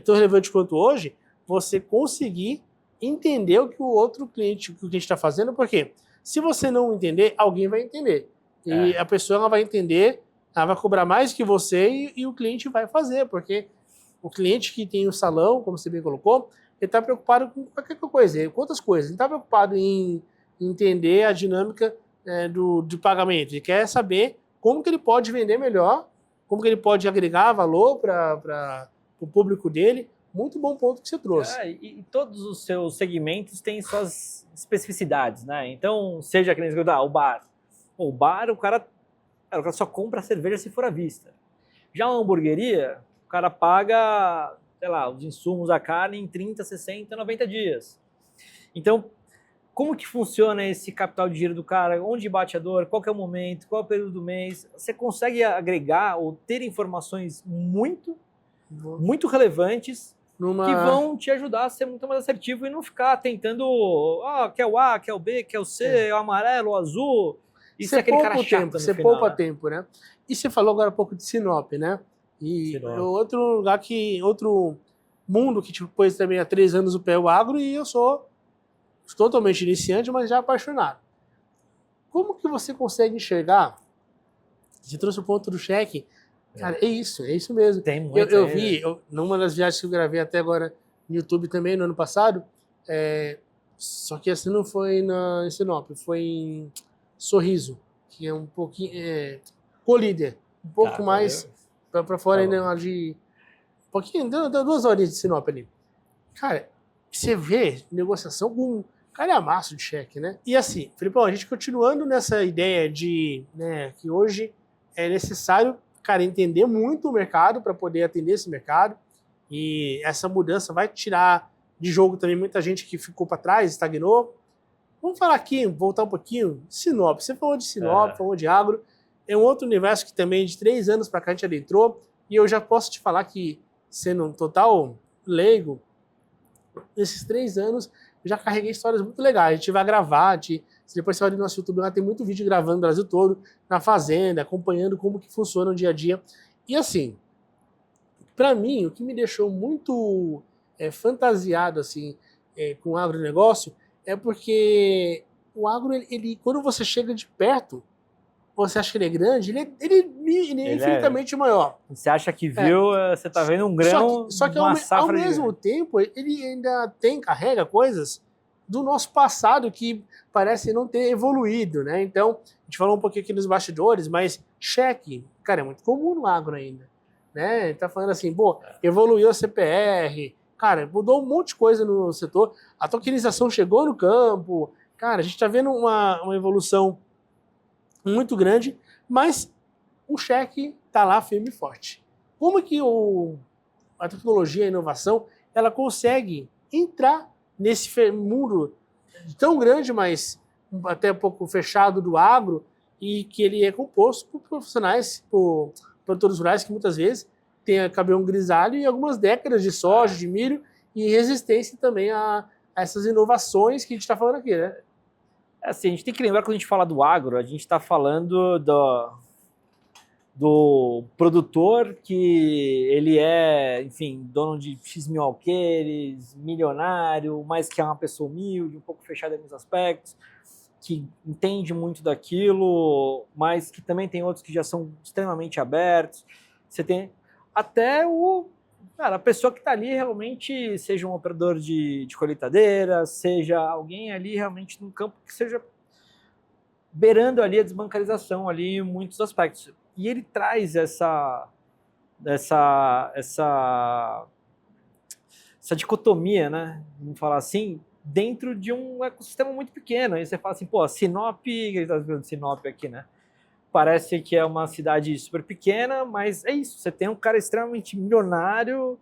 tão relevante quanto hoje, você conseguir entender o que o outro cliente, o que o cliente está fazendo, porque se você não entender, alguém vai entender. E a pessoa ela vai entender, ela vai cobrar mais que você e o cliente vai fazer, porque o cliente que tem o salão, como você bem colocou, ele está preocupado com qualquer coisa, com outras coisas. Ele está preocupado em entender a dinâmica de pagamento. Ele quer saber como que ele pode vender melhor, como que ele pode agregar valor para o público dele. Muito bom ponto que você trouxe. E todos os seus segmentos têm suas especificidades, né? Então, seja que nem o bar. O bar, o cara só compra cerveja se for à vista. Já uma hamburgueria, o cara paga, sei lá, os insumos, a carne em 30, 60, 90 dias. Então, como que funciona esse capital de giro do cara? Onde bate a dor? Qual que é o momento? Qual é o período do mês? Você consegue agregar ou ter informações muito relevantes que vão te ajudar a ser muito mais assertivo e não ficar tentando, quer o A, quer o B, quer o C, o amarelo, o azul. Isso é aquele cara chato. Você poupa tempo, né? E você falou agora um pouco de Sinop, né? E outro lugar outro mundo que te pôs também há 3 anos o pé o agro, e eu sou totalmente iniciante, mas já apaixonado. Como que você consegue enxergar? Você trouxe o ponto do cheque. Cara, é isso mesmo. Tem muito. Eu vi, numa das viagens que eu gravei até agora no YouTube também, no ano passado, só que assim não foi em Sinop, foi em Sorriso, que é um pouquinho... Colíder, um pouco mais para fora ainda de... Um pouquinho, deu 2 horinhas de Sinop ali. Cara, você vê negociação com calhamaço de cheque, né? E assim, Felipão, a gente continuando nessa ideia de que hoje é necessário, cara, entender muito o mercado para poder atender esse mercado, e essa mudança vai tirar de jogo também muita gente que ficou para trás, estagnou. Vamos falar aqui, voltar um pouquinho, Sinop. Você falou de Sinop, falou de agro, é um outro universo que também de 3 anos para cá a gente adentrou, e eu já posso te falar que, sendo um total leigo, nesses 3 anos eu já carreguei histórias muito legais. A gente vai gravar, depois você vai no nosso YouTube, lá tem muito vídeo gravando no Brasil todo, na fazenda, acompanhando como que funciona o dia a dia. E assim, para mim, o que me deixou muito fantasiado assim, com o agronegócio é porque o agro, ele, quando você chega de perto, você acha que ele é grande, ele é infinitamente maior. Você acha que viu, você tá vendo um grão, só que ao mesmo tempo, ele ainda carrega coisas do nosso passado que parece não ter evoluído, né? Então, a gente falou um pouquinho aqui nos bastidores, mas cheque, cara, é muito comum no agro ainda, né? Ele tá falando assim, evoluiu a CPR, cara, mudou um monte de coisa no setor, a tokenização chegou no campo, cara, a gente tá vendo uma evolução muito grande, mas o cheque está lá firme e forte. Como que a tecnologia, a inovação, ela consegue entrar nesse mundo tão grande, mas até um pouco fechado do agro, e que ele é composto por profissionais, por produtores rurais que muitas vezes têm cabelo grisalho e algumas décadas de soja, de milho, e resistência também a essas inovações que a gente está falando aqui, né? Assim, a gente tem que lembrar que quando a gente fala do agro, a gente está falando do produtor que ele é, enfim, dono de X mil alqueires, milionário, mas que é uma pessoa humilde, um pouco fechada em alguns aspectos, que entende muito daquilo, mas que também tem outros que já são extremamente abertos. Você tem até a pessoa que está ali realmente, seja um operador de colheitadeira, seja alguém ali realmente no campo que seja beirando ali a desbancarização ali em muitos aspectos. E ele traz essa dicotomia, né? Vamos falar assim, dentro de um ecossistema muito pequeno. Aí você fala assim, Sinop, ele está falando de Sinop aqui, né? parece que é uma cidade super pequena, mas é isso, você tem um cara extremamente milionário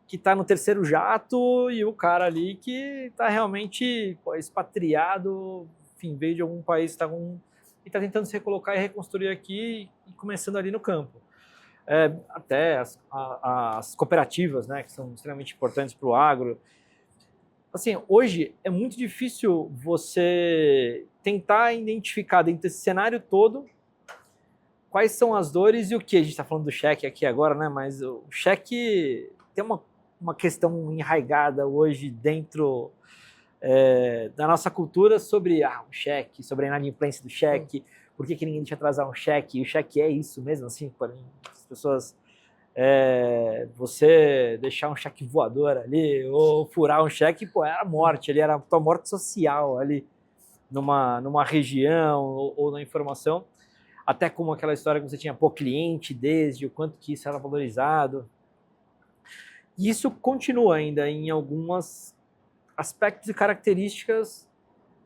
que está no terceiro jato e o cara ali que está realmente expatriado, enfim, veio de algum país e está tentando se recolocar e reconstruir aqui e começando ali no campo. Até as cooperativas, né, que são extremamente importantes para o agro. Assim, hoje é muito difícil você tentar identificar dentro desse cenário todo quais são as dores e o que. A gente está falando do cheque aqui agora, né? Mas o cheque tem uma questão enraizada hoje dentro da nossa cultura sobre o cheque, sobre a inadimplência do cheque, por que ninguém deixa atrasar um cheque, e o cheque é isso mesmo, assim, para as pessoas... você deixar um cheque voador ali, ou furar um cheque, era morte, ali era a tua morte social ali, numa região ou na informação, até como aquela história que você tinha cliente desde o quanto que isso era valorizado. E isso continua ainda em alguns aspectos e características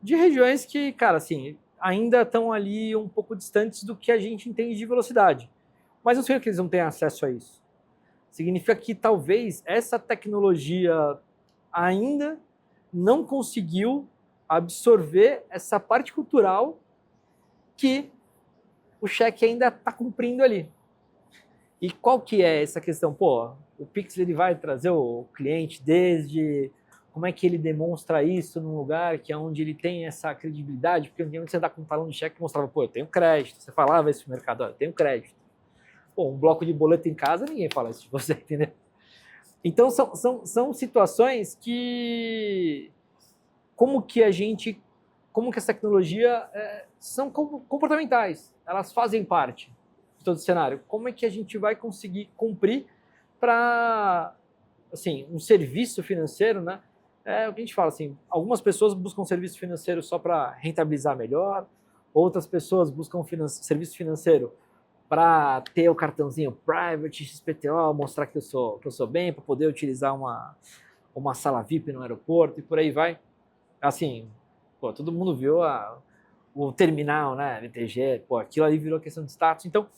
de regiões que, cara, assim, ainda estão ali um pouco distantes do que a gente entende de velocidade. Mas não significa que eles não tenham acesso a isso. Significa que talvez essa tecnologia ainda não conseguiu absorver essa parte cultural que o cheque ainda está cumprindo ali. E qual que é essa questão? O Pix ele vai trazer o cliente desde como é que ele demonstra isso num lugar que é onde ele tem essa credibilidade, porque antes você andar com um talão de cheque mostrava, eu tenho crédito. Você falava isso no mercado, eu tenho crédito. Um bloco de boleto em casa, ninguém fala isso de você, entendeu? Então, são situações que... Como que as tecnologias são comportamentais, elas fazem parte de todo o cenário. Como é que a gente vai conseguir cumprir para, assim, um serviço financeiro, né? O que a gente fala, assim, algumas pessoas buscam serviço financeiro só para rentabilizar melhor, outras pessoas buscam serviço financeiro para ter o cartãozinho private, XPTO, mostrar que eu sou bem, para poder utilizar uma sala VIP no aeroporto e por aí vai. Assim, todo mundo viu o terminal, né, VTG, aquilo ali virou questão de status. Então,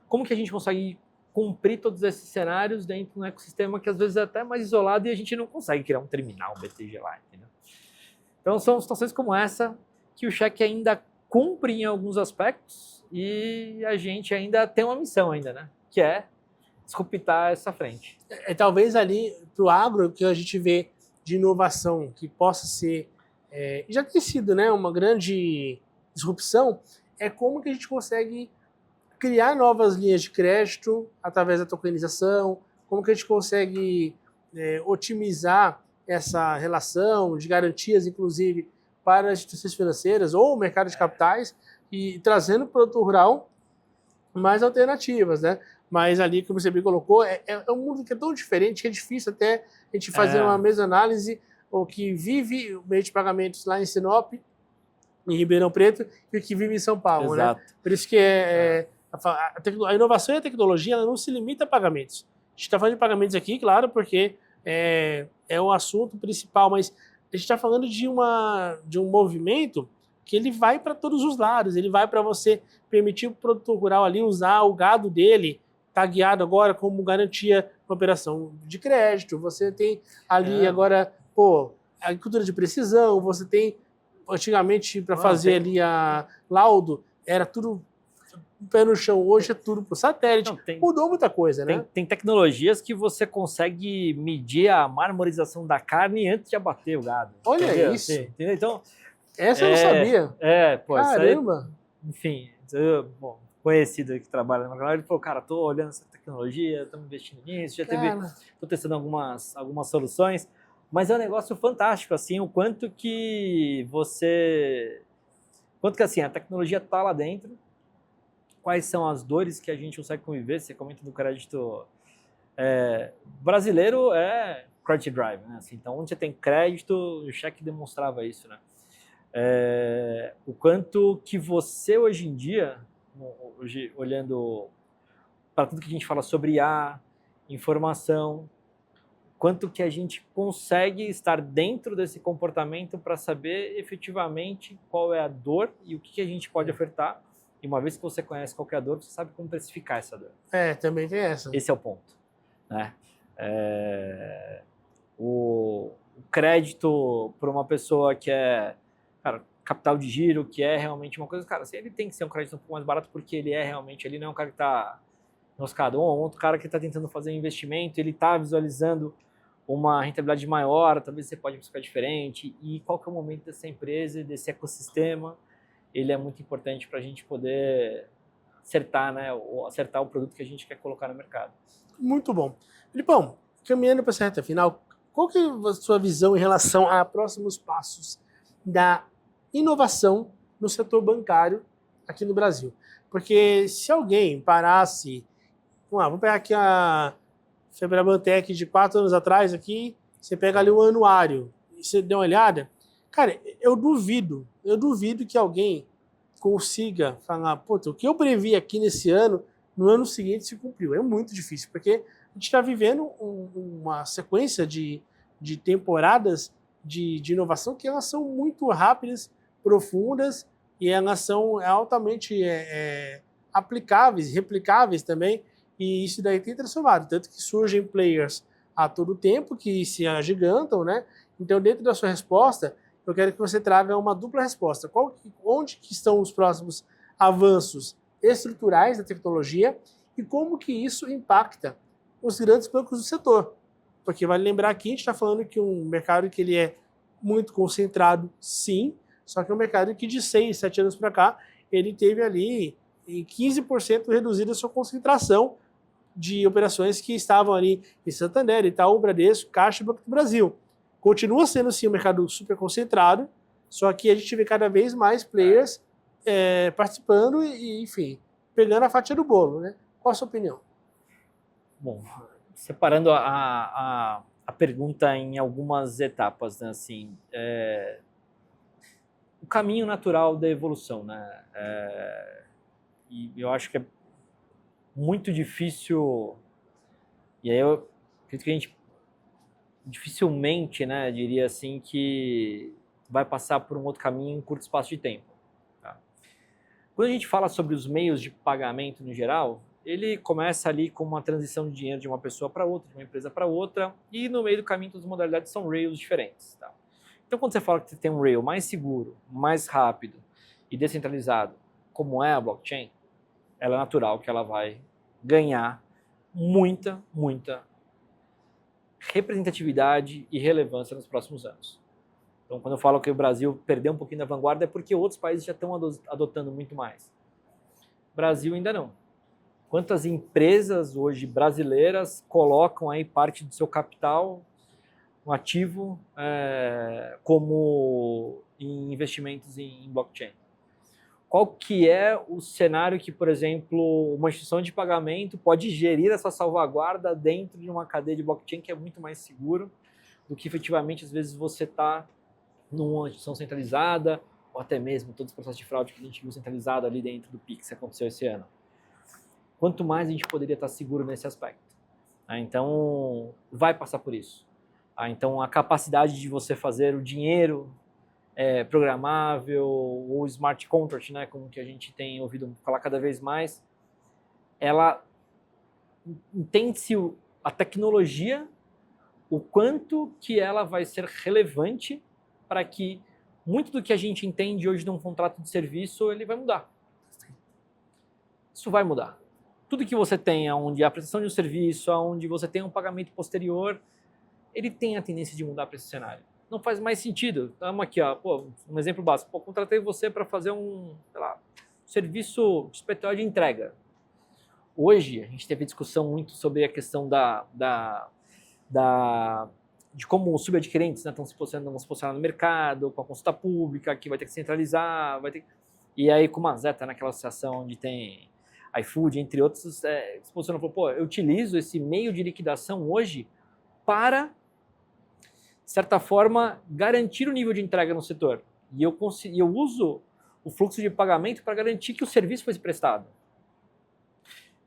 como que a gente consegue cumprir todos esses cenários dentro de um ecossistema que às vezes é até mais isolado e a gente não consegue criar um terminal BTG lá, entendeu? Então, são situações como essa que o cheque ainda cumpre em alguns aspectos e a gente ainda tem uma missão ainda, né? Que é disruptar essa frente. Talvez ali para o agro que a gente vê de inovação que possa ser, já tem sido, né, uma grande disrupção, é como que a gente consegue criar novas linhas de crédito através da tokenização, como que a gente consegue otimizar essa relação de garantias, inclusive, para as instituições financeiras ou o mercado de capitais e trazendo para o produto rural mais alternativas, né? Mas ali, como você bem colocou, é um mundo que é tão diferente que é difícil até a gente fazer uma mesma análise, o que vive o meio de pagamentos lá em Sinop, em Ribeirão Preto, e o que vive em São Paulo, Exato. né? Por isso que a inovação e a tecnologia ela não se limita a pagamentos. A gente está falando de pagamentos aqui, claro, porque é o assunto principal, mas a gente está falando de um movimento que ele vai para todos os lados, ele vai para você permitir o produtor rural ali usar o gado dele, está guiado agora como garantia na operação de crédito, você tem ali agora, agricultura de precisão, você tem, antigamente, para fazer ali a laudo, era tudo pé no chão, hoje é tudo por satélite, mudou muita coisa, né? Tem tecnologias que você consegue medir a marmorização da carne antes de abater o gado. Olha entendeu? isso! Entendeu? Então, essa eu não sabia. Caramba! Aí, enfim, conhecido que trabalha na McLaren, ele falou, cara, tô olhando essa tecnologia, estamos investindo nisso, tô testando algumas soluções, mas é um negócio fantástico, assim, o quanto que assim, a tecnologia tá lá dentro, quais são as dores que a gente consegue conviver. Você comenta do crédito brasileiro, credit drive, né? Assim, então, onde você tem crédito, o cheque demonstrava isso, né? O quanto que você hoje em dia, olhando para tudo que a gente fala sobre informação, quanto que a gente consegue estar dentro desse comportamento para saber efetivamente qual é a dor e o que a gente pode ofertar. E E uma vez que você conhece qual que é a dor, você sabe como precificar essa dor. Também tem essa. Esse é o ponto, né? O crédito para uma pessoa que é, cara, capital de giro, que é realmente uma coisa, cara, assim, ele tem que ser um crédito um pouco mais barato porque ele é realmente, ele não é um cara que está enroscado, ou um outro cara que está tentando fazer um investimento, ele está visualizando uma rentabilidade maior, talvez você pode buscar diferente, e qual que é o momento dessa empresa, desse ecossistema, ele é muito importante para a gente poder acertar, né, ou acertar o produto que a gente quer colocar no mercado. Muito bom. Filipão, caminhando para essa reta final, qual que é a sua visão em relação a próximos passos da inovação no setor bancário aqui no Brasil? Porque se alguém parasse, vamos pegar aqui a Febrabantec de 4 anos atrás aqui, você pega ali o anuário e você dá uma olhada, cara, eu duvido que alguém consiga falar, puta, o que eu previ aqui nesse ano, no ano seguinte se cumpriu. É muito difícil, porque a gente está vivendo uma sequência de temporadas de inovação que elas são muito rápidas, profundas, e elas são altamente aplicáveis, replicáveis também, e isso daí tem transformado. Tanto que surgem players a todo tempo que se agigantam, né? Então, dentro da sua resposta, eu quero que você traga uma dupla resposta. Onde que estão os próximos avanços estruturais da tecnologia e como que isso impacta os grandes bancos do setor? Porque vale lembrar que a gente está falando que um mercado que ele é muito concentrado, sim, só que é um mercado que de 6, 7 anos para cá, ele teve ali em 15% reduzida a sua concentração de operações que estavam ali em Santander, Itaú, Bradesco, Caixa e Banco do Brasil. Continua sendo, sim, um mercado super concentrado, só que a gente vê cada vez mais players participando e, enfim, pegando a fatia do bolo, né? Qual a sua opinião? Bom, separando a pergunta em algumas etapas, né? Assim, o caminho natural da evolução, né? E eu acho que é muito difícil, e aí eu acredito que a gente dificilmente, né, diria assim, que vai passar por um outro caminho em curto espaço de tempo. Tá? Quando a gente fala sobre os meios de pagamento no geral, ele começa ali com uma transição de dinheiro de uma pessoa para outra, de uma empresa para outra, e no meio do caminho todas as modalidades são rails diferentes. Tá? Então, quando você fala que você tem um rail mais seguro, mais rápido e descentralizado, como é a blockchain, ela é natural que ela vai ganhar muita representatividade e relevância nos próximos anos. Então, quando eu falo que o Brasil perdeu um pouquinho da vanguarda, é porque outros países já estão adotando muito mais. O Brasil ainda não. Quantas empresas hoje brasileiras colocam aí parte do seu capital, um ativo, como em investimentos em blockchain? Qual que é o cenário que, por exemplo, uma instituição de pagamento pode gerir essa salvaguarda dentro de uma cadeia de blockchain que é muito mais seguro do que efetivamente, às vezes, você está numa instituição centralizada ou até mesmo todos os processos de fraude que a gente viu centralizado ali dentro do Pix que aconteceu esse ano. Quanto mais a gente poderia estar seguro nesse aspecto. Então, vai passar por isso. Então, a capacidade de você fazer o dinheiro programável ou smart contract, né, como que a gente tem ouvido falar cada vez mais, ela entende-se a tecnologia, o quanto que ela vai ser relevante para que muito do que a gente entende hoje num contrato de serviço, ele vai mudar. Isso vai mudar. Tudo que você tem, onde a prestação de um serviço, onde você tem um pagamento posterior, ele tem a tendência de mudar para esse cenário. Não faz mais sentido. Estamos aqui, um exemplo básico. Contratei você para fazer um serviço especial de entrega. Hoje, a gente teve discussão muito sobre a questão de como os subadquirentes estão se posicionando no mercado, com a consulta pública, que vai ter que centralizar, e aí com uma Zeta naquela associação onde tem iFood, entre outros, se posicionou e falou, eu utilizo esse meio de liquidação hoje para, de certa forma, garantir o nível de entrega no setor. E eu uso o fluxo de pagamento para garantir que o serviço foi prestado.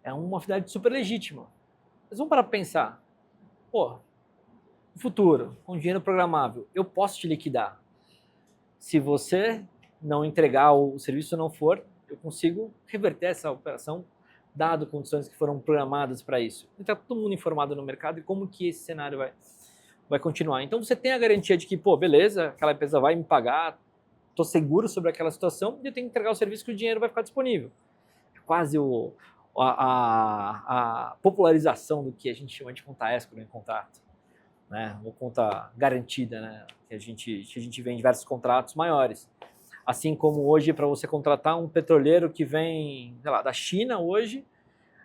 É uma atividade super legítima. Mas vamos para pensar. No futuro, com dinheiro programável, eu posso te liquidar. Se você não entregar, o serviço não for, eu consigo reverter essa operação, dado condições que foram programadas para isso. Então, está todo mundo informado no mercado e como que esse cenário vai continuar. Então, você tem a garantia de que, pô, beleza, aquela empresa vai me pagar, estou seguro sobre aquela situação e eu tenho que entregar o serviço que o dinheiro vai ficar disponível. É quase a popularização do que a gente chama de conta escrow em contrato, né? Ou conta garantida, né? Que a gente vê em diversos contratos maiores. Assim como hoje, para você contratar um petroleiro que vem, sei lá, da China hoje,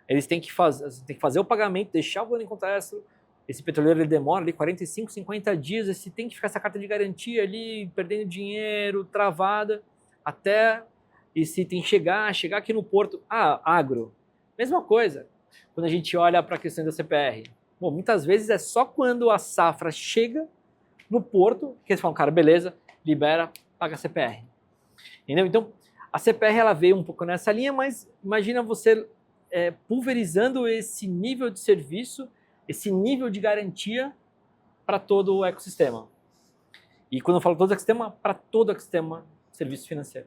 eles têm que fazer o pagamento, deixar o valor em conta escrow. Esse petroleiro ele demora ali 45, 50 dias, e tem que ficar essa carta de garantia ali, perdendo dinheiro, travada, até esse item chegar aqui no porto. Agro, mesma coisa. Quando a gente olha para a questão da CPR, bom, muitas vezes é só quando a safra chega no porto que eles falam, cara, beleza, libera, paga a CPR. Entendeu? Então, a CPR ela veio um pouco nessa linha, mas imagina você pulverizando esse nível de serviço, esse nível de garantia para todo o ecossistema. E quando eu falo todo o ecossistema, para todo o ecossistema de serviço financeiro.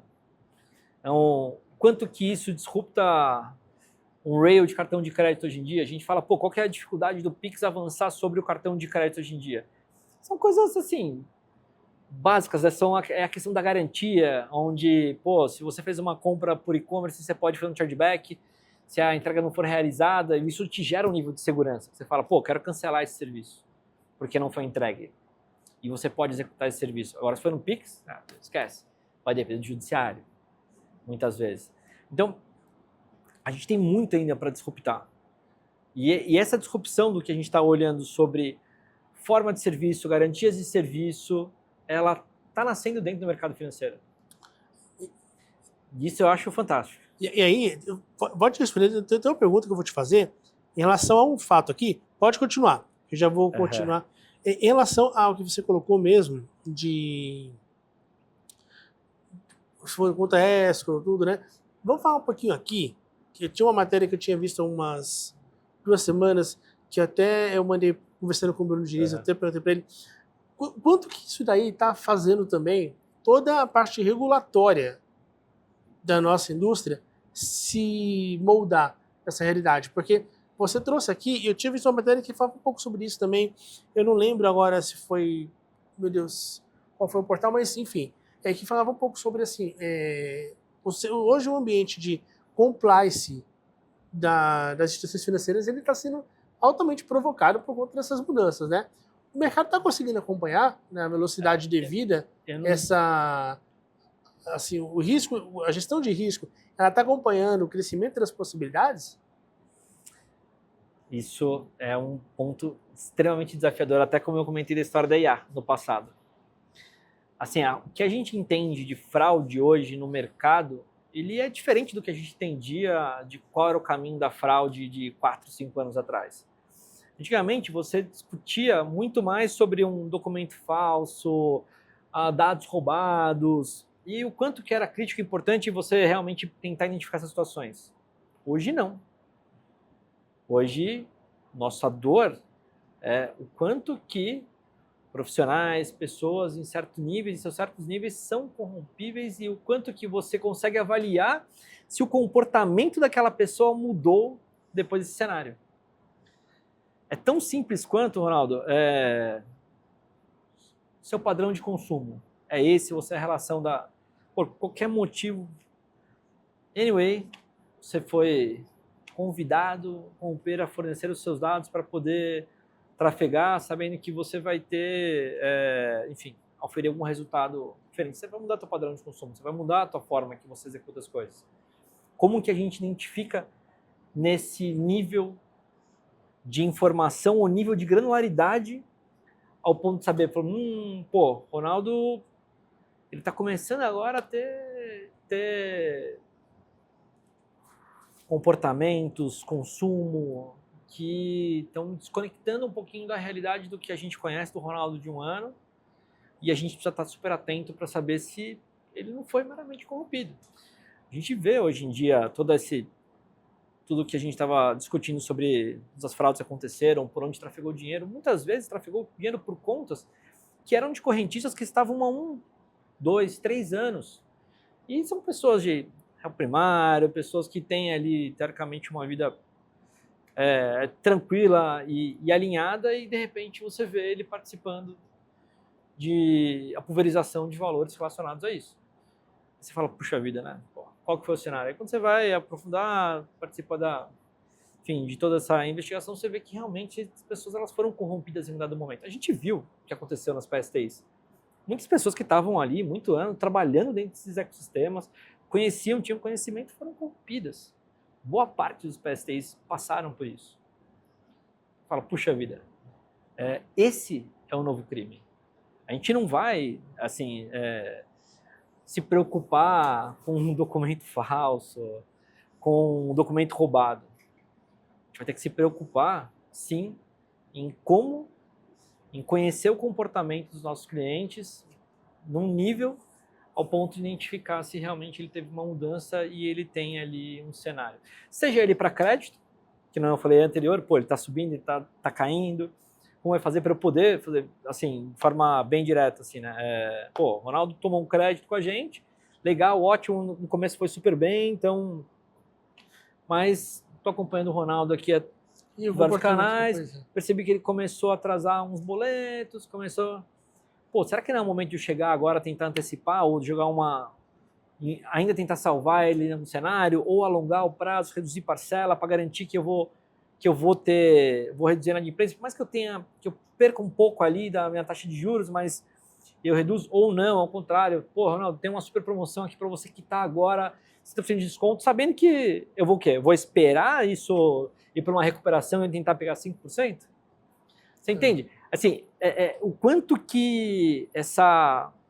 Então, quanto que isso disrupta um rail de cartão de crédito hoje em dia? A gente fala, pô, qual que é a dificuldade do Pix avançar sobre o cartão de crédito hoje em dia? São coisas assim, básicas, é a questão da garantia, onde, pô, se você fez uma compra por e-commerce, você pode fazer um chargeback, se a entrega não for realizada, isso te gera um nível de segurança. Você fala, pô, quero cancelar esse serviço, porque não foi entregue. E você pode executar esse serviço. Agora, se for no Pix, esquece. Vai depender do judiciário, muitas vezes. Então, a gente tem muito ainda para disruptar. E essa disrupção do que a gente está olhando sobre forma de serviço, garantias de serviço, ela está nascendo dentro do mercado financeiro. Isso eu acho fantástico. E aí, pode responder, tem uma pergunta que eu vou te fazer em relação a um fato aqui. Pode continuar, eu já vou continuar. Em relação ao que você colocou mesmo, de se for conta escrow, tudo, né? Vamos falar um pouquinho aqui, que tinha uma matéria que eu tinha visto há umas 2 semanas, que até eu mandei conversando com o Bruno Diniz, até perguntei para ele, quanto que isso daí está fazendo também toda a parte regulatória da nossa indústria se moldar essa realidade, porque você trouxe aqui, e eu tive uma matéria que fala um pouco sobre isso também, eu não lembro agora se foi, meu Deus, qual foi o portal, mas enfim, que falava um pouco sobre assim, hoje o ambiente de compliance das instituições financeiras, ele está sendo altamente provocado por conta dessas mudanças, né? O mercado está conseguindo acompanhar na velocidade devida essa, assim, o risco, a gestão de risco, ela está acompanhando o crescimento das possibilidades? Isso é um ponto extremamente desafiador, até como eu comentei da história da IA no passado. Assim, o que a gente entende de fraude hoje no mercado, ele é diferente do que a gente entendia de qual era o caminho da fraude de 4, 5 anos atrás. Antigamente, você discutia muito mais sobre um documento falso, dados roubados, e o quanto que era crítico e importante você realmente tentar identificar essas situações. Hoje, não. Hoje, nossa dor é o quanto que profissionais, pessoas em certos níveis são corrompíveis e o quanto que você consegue avaliar se o comportamento daquela pessoa mudou depois desse cenário. É tão simples quanto, Ronaldo, seu padrão de consumo. É esse, você é a relação por qualquer motivo. Anyway, você foi convidado a romper, a fornecer os seus dados para poder trafegar, sabendo que você vai ter, enfim, oferecer algum resultado diferente. Você vai mudar seu padrão de consumo, você vai mudar a tua forma que você executa as coisas. Como que a gente identifica nesse nível de informação, ou nível de granularidade, ao ponto de saber, pô, Ronaldo, ele está começando agora a ter comportamentos, consumo, que estão desconectando um pouquinho da realidade do que a gente conhece do Ronaldo de um ano, e a gente precisa estar super atento para saber se ele não foi meramente corrompido. A gente vê hoje em dia tudo que a gente estava discutindo sobre as fraudes que aconteceram, por onde trafegou dinheiro, muitas vezes trafegou dinheiro por contas que eram de correntistas que estavam há 1, 2, 3 anos. E são pessoas de réu primário, pessoas que têm ali, teoricamente, uma vida tranquila e alinhada, e de repente você vê ele participando de a pulverização de valores relacionados a isso. Você fala, puxa vida, né? Pô, qual que foi o cenário? Aí quando você vai aprofundar, participa de toda essa investigação, você vê que realmente as pessoas elas foram corrompidas em um dado momento. A gente viu o que aconteceu nas PSTs. Muitas pessoas que estavam ali muito anos, trabalhando dentro desses ecossistemas, tinham conhecimento, foram corrompidas. Boa parte dos PSTs passaram por isso. Fala, puxa vida, esse é o novo crime. A gente não vai, assim, se preocupar com um documento falso, com um documento roubado. A gente vai ter que se preocupar, sim, em conhecer o comportamento dos nossos clientes num nível ao ponto de identificar se realmente ele teve uma mudança e ele tem ali um cenário. Seja ele para crédito, que não eu falei anterior, pô, ele está subindo, ele tá caindo. Como vai fazer para eu poder fazer, assim, de forma bem direta, assim, né? Pô, o Ronaldo tomou um crédito com a gente, legal, ótimo, no começo foi super bem, então... Mas tô acompanhando o Ronaldo aqui há vários canais, percebi que ele começou a atrasar uns boletos, Pô, será que não é o momento de eu chegar agora, tentar antecipar, ou jogar ainda tentar salvar ele no cenário, ou alongar o prazo, reduzir parcela para garantir que eu vou reduzir a inadimplência, por mais que eu perca um pouco ali da minha taxa de juros, mas eu reduzo, ou não, ao contrário, pô, Ronaldo, tem uma super promoção aqui para você quitar agora, 50% de desconto, sabendo que eu vou o quê? Eu vou esperar isso ir para uma recuperação e tentar pegar 5%? Você entende? Assim, o quanto que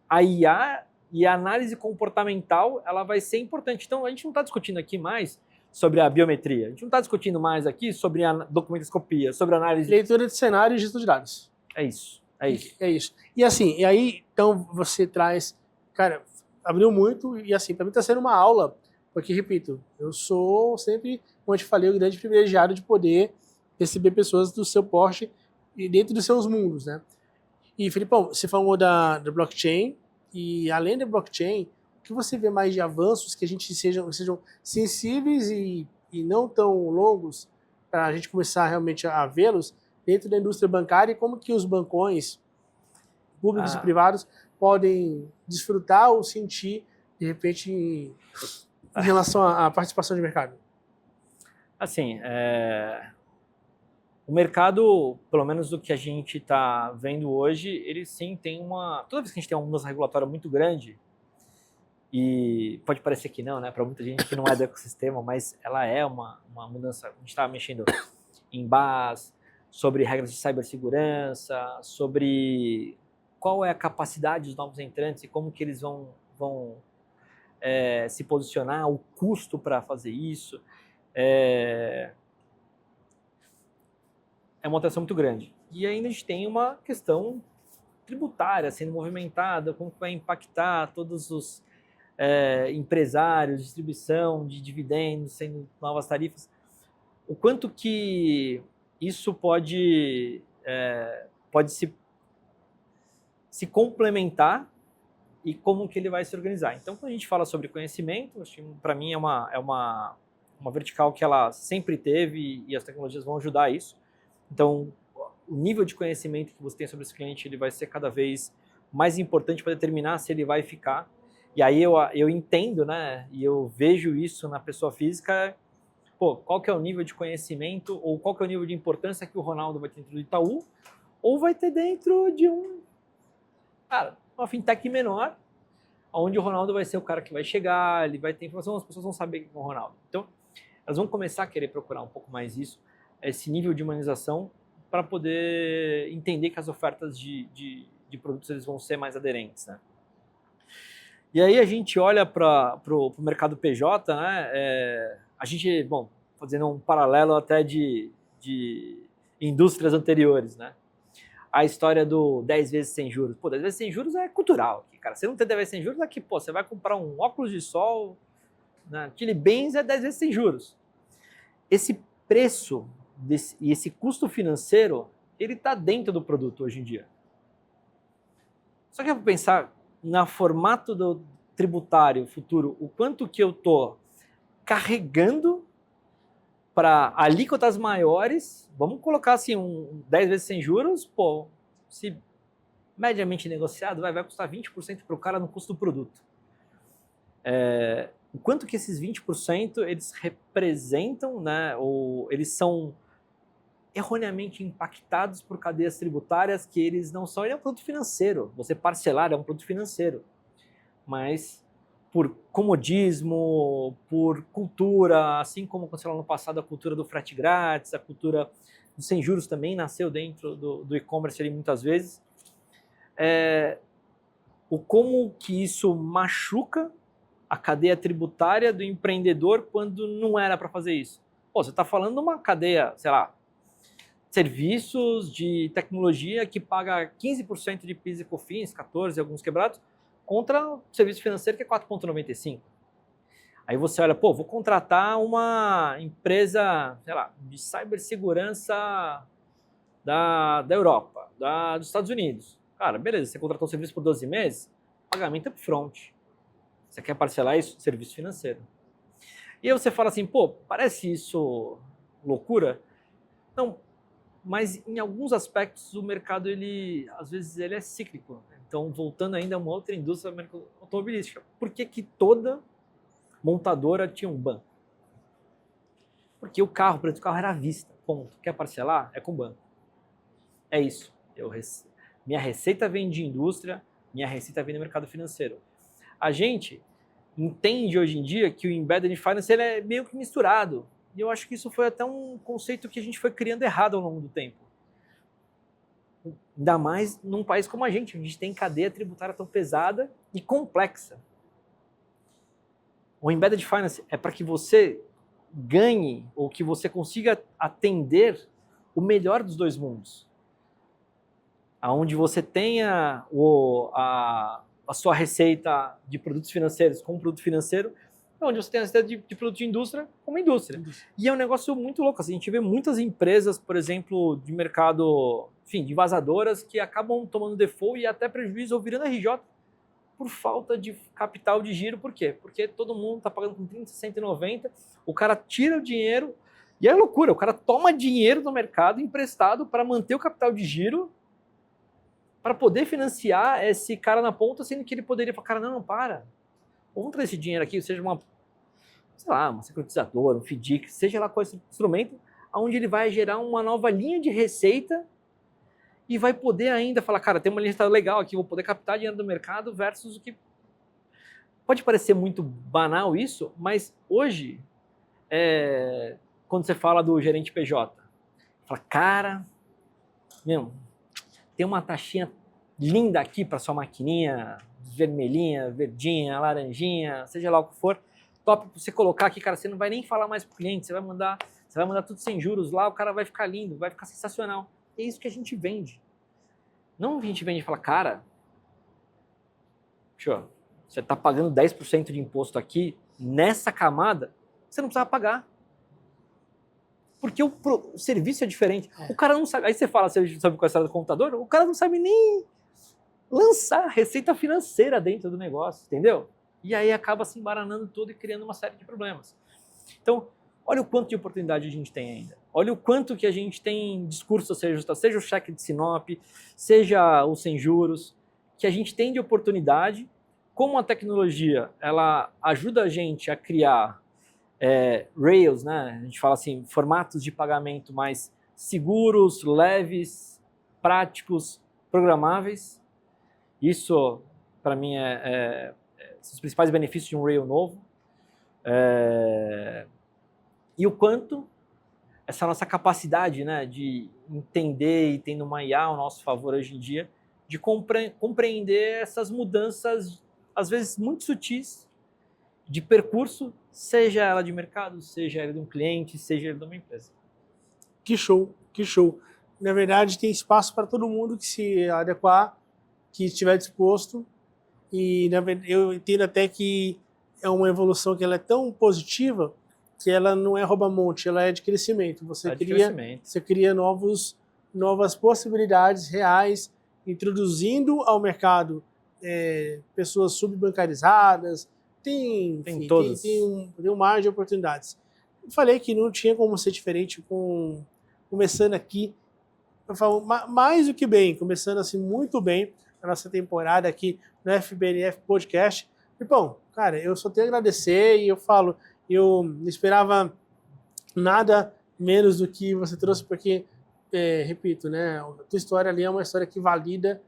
a IA e a análise comportamental ela vai ser importante. Então, a gente não está discutindo aqui mais sobre a biometria, a gente não está discutindo mais aqui sobre a documentoscopia, sobre a análise... Leitura de cenário e gestão de dados. É isso. É isso. E assim, e aí, então você traz... Cara, abriu muito e assim, para mim está sendo uma aula, porque, repito, eu sou sempre, como eu te falei, o grande privilegiado de poder receber pessoas do seu porte e dentro dos seus mundos, né? E, Felipão, você falou da blockchain, e além da blockchain, o que você vê mais de avanços que a gente sejam sensíveis e não tão longos para a gente começar realmente a vê-los dentro da indústria bancária, e como que os bancões públicos e privados podem desfrutar ou sentir, de repente, em relação à participação de mercado? Assim, o mercado, pelo menos do que a gente está vendo hoje, ele sim tem toda vez que a gente tem uma mudança regulatória muito grande, e pode parecer que não, né, para muita gente que não é do ecossistema, mas ela é uma mudança. A gente está mexendo em BAS, sobre regras de cibersegurança, sobre qual é a capacidade dos novos entrantes e como que eles vão se posicionar, o custo para fazer isso. É uma alteração muito grande. E ainda a gente tem uma questão tributária sendo movimentada, como que vai impactar todos os empresários, distribuição de dividendos, sendo novas tarifas. O quanto que isso pode se complementar e como que ele vai se organizar. Então, quando a gente fala sobre conhecimento, para mim é uma vertical que ela sempre teve e as tecnologias vão ajudar isso. Então, o nível de conhecimento que você tem sobre esse cliente ele vai ser cada vez mais importante para determinar se ele vai ficar. E aí eu entendo, né, e eu vejo isso na pessoa física, pô, qual que é o nível de conhecimento ou qual que é o nível de importância que o Ronaldo vai ter dentro do Itaú ou vai ter dentro de uma fintech menor, onde o Ronaldo vai ser o cara que vai chegar, ele vai ter informação, as pessoas vão saber quem é o Ronaldo. Então, elas vão começar a querer procurar um pouco mais isso, esse nível de humanização, para poder entender que as ofertas de produtos eles vão ser mais aderentes, né? E aí a gente olha para o mercado PJ, né? A gente, bom, fazendo um paralelo até de indústrias anteriores, né? A história do 10 vezes sem juros. Pô, 10 vezes sem juros é cultural. Cara, você não tem 10 vezes sem juros, aqui, pô, você vai comprar um óculos de sol, né? Aquele bens é 10 vezes sem juros. Esse preço e esse custo financeiro, ele está dentro do produto hoje em dia. Só que eu vou pensar no formato do tributário futuro, o quanto que eu estou carregando para alíquotas maiores, vamos colocar assim, 10 vezes sem juros, pô, se mediamente negociado, vai custar 20% para o cara no custo do produto. O quanto que esses 20% eles representam, né, ou eles são erroneamente impactados por cadeias tributárias que eles não são, ele é um produto financeiro, você parcelar é um produto financeiro, mas por comodismo, por cultura, assim como aconteceu lá no passado a cultura do frete grátis, a cultura dos sem juros também nasceu dentro do e-commerce ali muitas vezes, o como que isso machuca a cadeia tributária do empreendedor quando não era para fazer isso. Pô, você está falando de uma cadeia, sei lá, serviços de tecnologia que paga 15% de PIS e COFINS, 14% alguns quebrados, contra o serviço financeiro que é 4,95%. Aí você olha, pô, vou contratar uma empresa, sei lá, de cibersegurança da Europa, dos Estados Unidos. Cara, beleza, você contratou o serviço por 12 meses, pagamento é upfront. Você quer parcelar isso? Serviço financeiro. E aí você fala assim, pô, parece isso loucura? Não, mas em alguns aspectos o mercado, às vezes, ele é cíclico. Então, voltando ainda a uma outra indústria automobilística. Por que toda montadora tinha um banco? Porque o preço do carro era à vista, ponto. Quer parcelar? É com o banco. É isso. Minha receita vem de indústria, minha receita vem do mercado financeiro. A gente entende hoje em dia que o Embedded Finance ele é meio que misturado. E eu acho que isso foi até um conceito que a gente foi criando errado ao longo do tempo. Ainda mais num país como a gente tem cadeia tributária tão pesada e complexa. O Embedded Finance é para que você ganhe ou que você consiga atender o melhor dos dois mundos. Onde você tenha a sua receita de produtos financeiros como produto financeiro, onde você tem a receita de produto de indústria como indústria. E é um negócio muito louco. Assim, a gente vê muitas empresas, por exemplo, de mercado, enfim, de vazadoras, que acabam tomando default e até prejuízo ou virando RJ por falta de capital de giro. Por quê? Porque todo mundo está pagando com 30, 190, o cara tira o dinheiro, e é loucura, o cara toma dinheiro do mercado emprestado para manter o capital de giro, para poder financiar esse cara na ponta, sendo que ele poderia falar, cara, não, para. Vamos trazer esse dinheiro aqui, seja uma securitizadora, um FDIC, seja lá qual esse instrumento, onde ele vai gerar uma nova linha de receita e vai poder ainda falar, cara, tem uma linha legal aqui, vou poder captar dinheiro do mercado versus o que... Pode parecer muito banal isso, mas hoje, quando você fala do gerente PJ, fala, cara, tem uma taxinha linda aqui para sua maquininha, vermelhinha, verdinha, laranjinha, seja lá o que for, top para você colocar aqui, cara, você não vai nem falar mais pro cliente, você vai mandar tudo sem juros lá, o cara vai ficar lindo, vai ficar sensacional. É isso que a gente vende. Não a gente vende e fala, cara, você tá pagando 10% de imposto aqui, nessa camada, você não precisava pagar. Porque o serviço é diferente. O cara não sabe, aí você fala, você sabe qual é a história do computador, o cara não sabe nem lançar receita financeira dentro do negócio, entendeu? E aí acaba se embaranando tudo e criando uma série de problemas. Então, olha o quanto de oportunidade a gente tem ainda. Olha o quanto que a gente tem discurso, seja o cheque de Sinop, seja o sem juros, que a gente tem de oportunidade, como a tecnologia ela ajuda a gente a criar rails, né? A gente fala assim, formatos de pagamento mais seguros, leves, práticos, programáveis. Isso, para mim, são os principais benefícios de um rail novo. E o quanto essa nossa capacidade, né, de entender e tendo uma IA ao nosso favor hoje em dia, de compreender essas mudanças, às vezes muito sutis, de percurso, seja ela de mercado, seja ela de um cliente, seja ela de uma empresa. Que show, que show. Na verdade, tem espaço para todo mundo que se adequar, que estiver disposto. E na verdade, eu entendo até que é uma evolução que ela é tão positiva que ela não é rouba-monte, ela é de crescimento. Você cria novas possibilidades reais, introduzindo ao mercado pessoas subbancarizadas, enfim, todos. tem um mar de oportunidades. Eu falei que não tinha como ser diferente começando aqui. Eu falo mais do que bem, começando assim muito bem a nossa temporada aqui no FBNF Podcast. E, bom, cara, eu só tenho a agradecer e eu falo, eu não esperava nada menos do que você trouxe, porque, repito, né, a tua história ali é uma história que valida,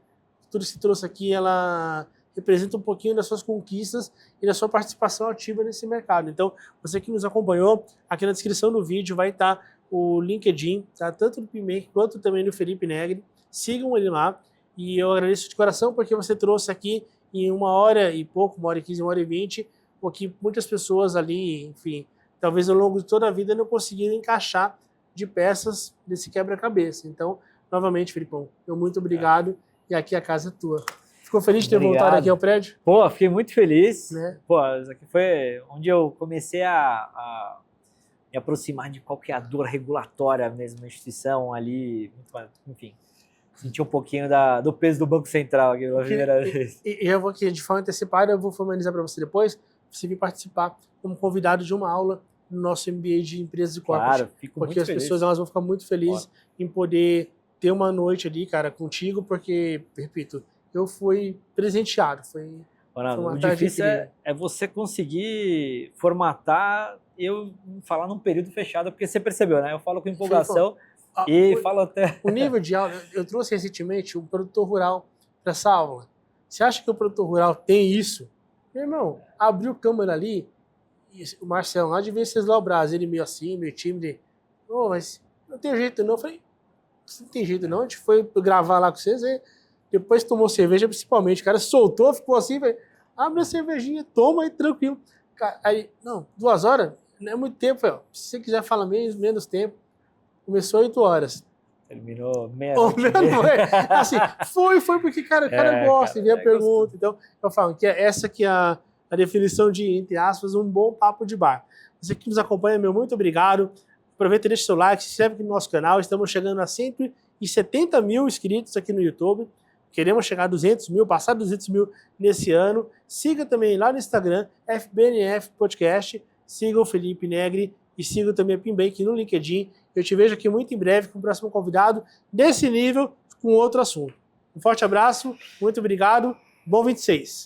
tudo que você trouxe aqui, ela representa um pouquinho das suas conquistas e da sua participação ativa nesse mercado. Então, você que nos acompanhou, aqui na descrição do vídeo vai estar o LinkedIn, tá? Tanto do PMake quanto também do Felipe Negri. Sigam ele lá. E eu agradeço de coração porque você trouxe aqui em 1 hora e pouco, 1 hora e 15, 1 hora e 20, o que muitas pessoas ali, enfim, talvez ao longo de toda a vida não conseguiram encaixar de peças desse quebra-cabeça. Então, novamente, Felipão, eu muito obrigado e aqui a casa é tua. Ficou feliz de ter voltado aqui ao prédio? Pô, fiquei muito feliz. Né? Pô, isso aqui foi onde eu comecei a me aproximar de qualquer dor regulatória mesmo na instituição ali, enfim, senti um pouquinho do peso do Banco Central aqui pela primeira vez. E eu vou aqui, de forma antecipada, eu vou formalizar para você depois, você vir participar como convidado de uma aula no nosso MBA de Empresas de Corporate. Claro, fico porque muito as feliz. pessoas elas vão ficar muito felizes em poder ter uma noite ali, cara, contigo, porque, repito, eu fui presenteado, foi O difícil é você conseguir formatar eu falar num período fechado, porque você percebeu, né? Eu falo com empolgação falo até... O nível de aula, eu trouxe recentemente um produtor rural para essa aula. Você acha que o produtor rural tem isso? Meu irmão, abriu câmera ali, e o Marcelo lá devia se eslar o braço, ele meio assim, meio tímido. Oh, mas não tem jeito não. Eu falei, não tem jeito não, a gente foi gravar lá com vocês, e depois tomou cerveja, principalmente, o cara soltou, ficou assim, falei, abre a cervejinha, toma aí, tranquilo. Aí, não, 2 horas, não é muito tempo, se você quiser falar menos tempo. Começou 8 horas. Terminou meia-noite. Assim, foi porque, cara, o cara gosta, envia pergunta. Então, eu falo que essa que é a definição de, entre aspas, um bom papo de bar. Você que nos acompanha, meu muito obrigado. Aproveita e deixa o seu like, se inscreve aqui no nosso canal. Estamos chegando a 170 mil inscritos aqui no YouTube. Queremos chegar a 200 mil, passar 200 mil nesse ano. Siga também lá no Instagram, FBNF Podcast. Siga o Felipe Negri e siga também a PinBank no LinkedIn. Eu te vejo aqui muito em breve com o próximo convidado desse nível, com outro assunto. Um forte abraço, muito obrigado, bom 26.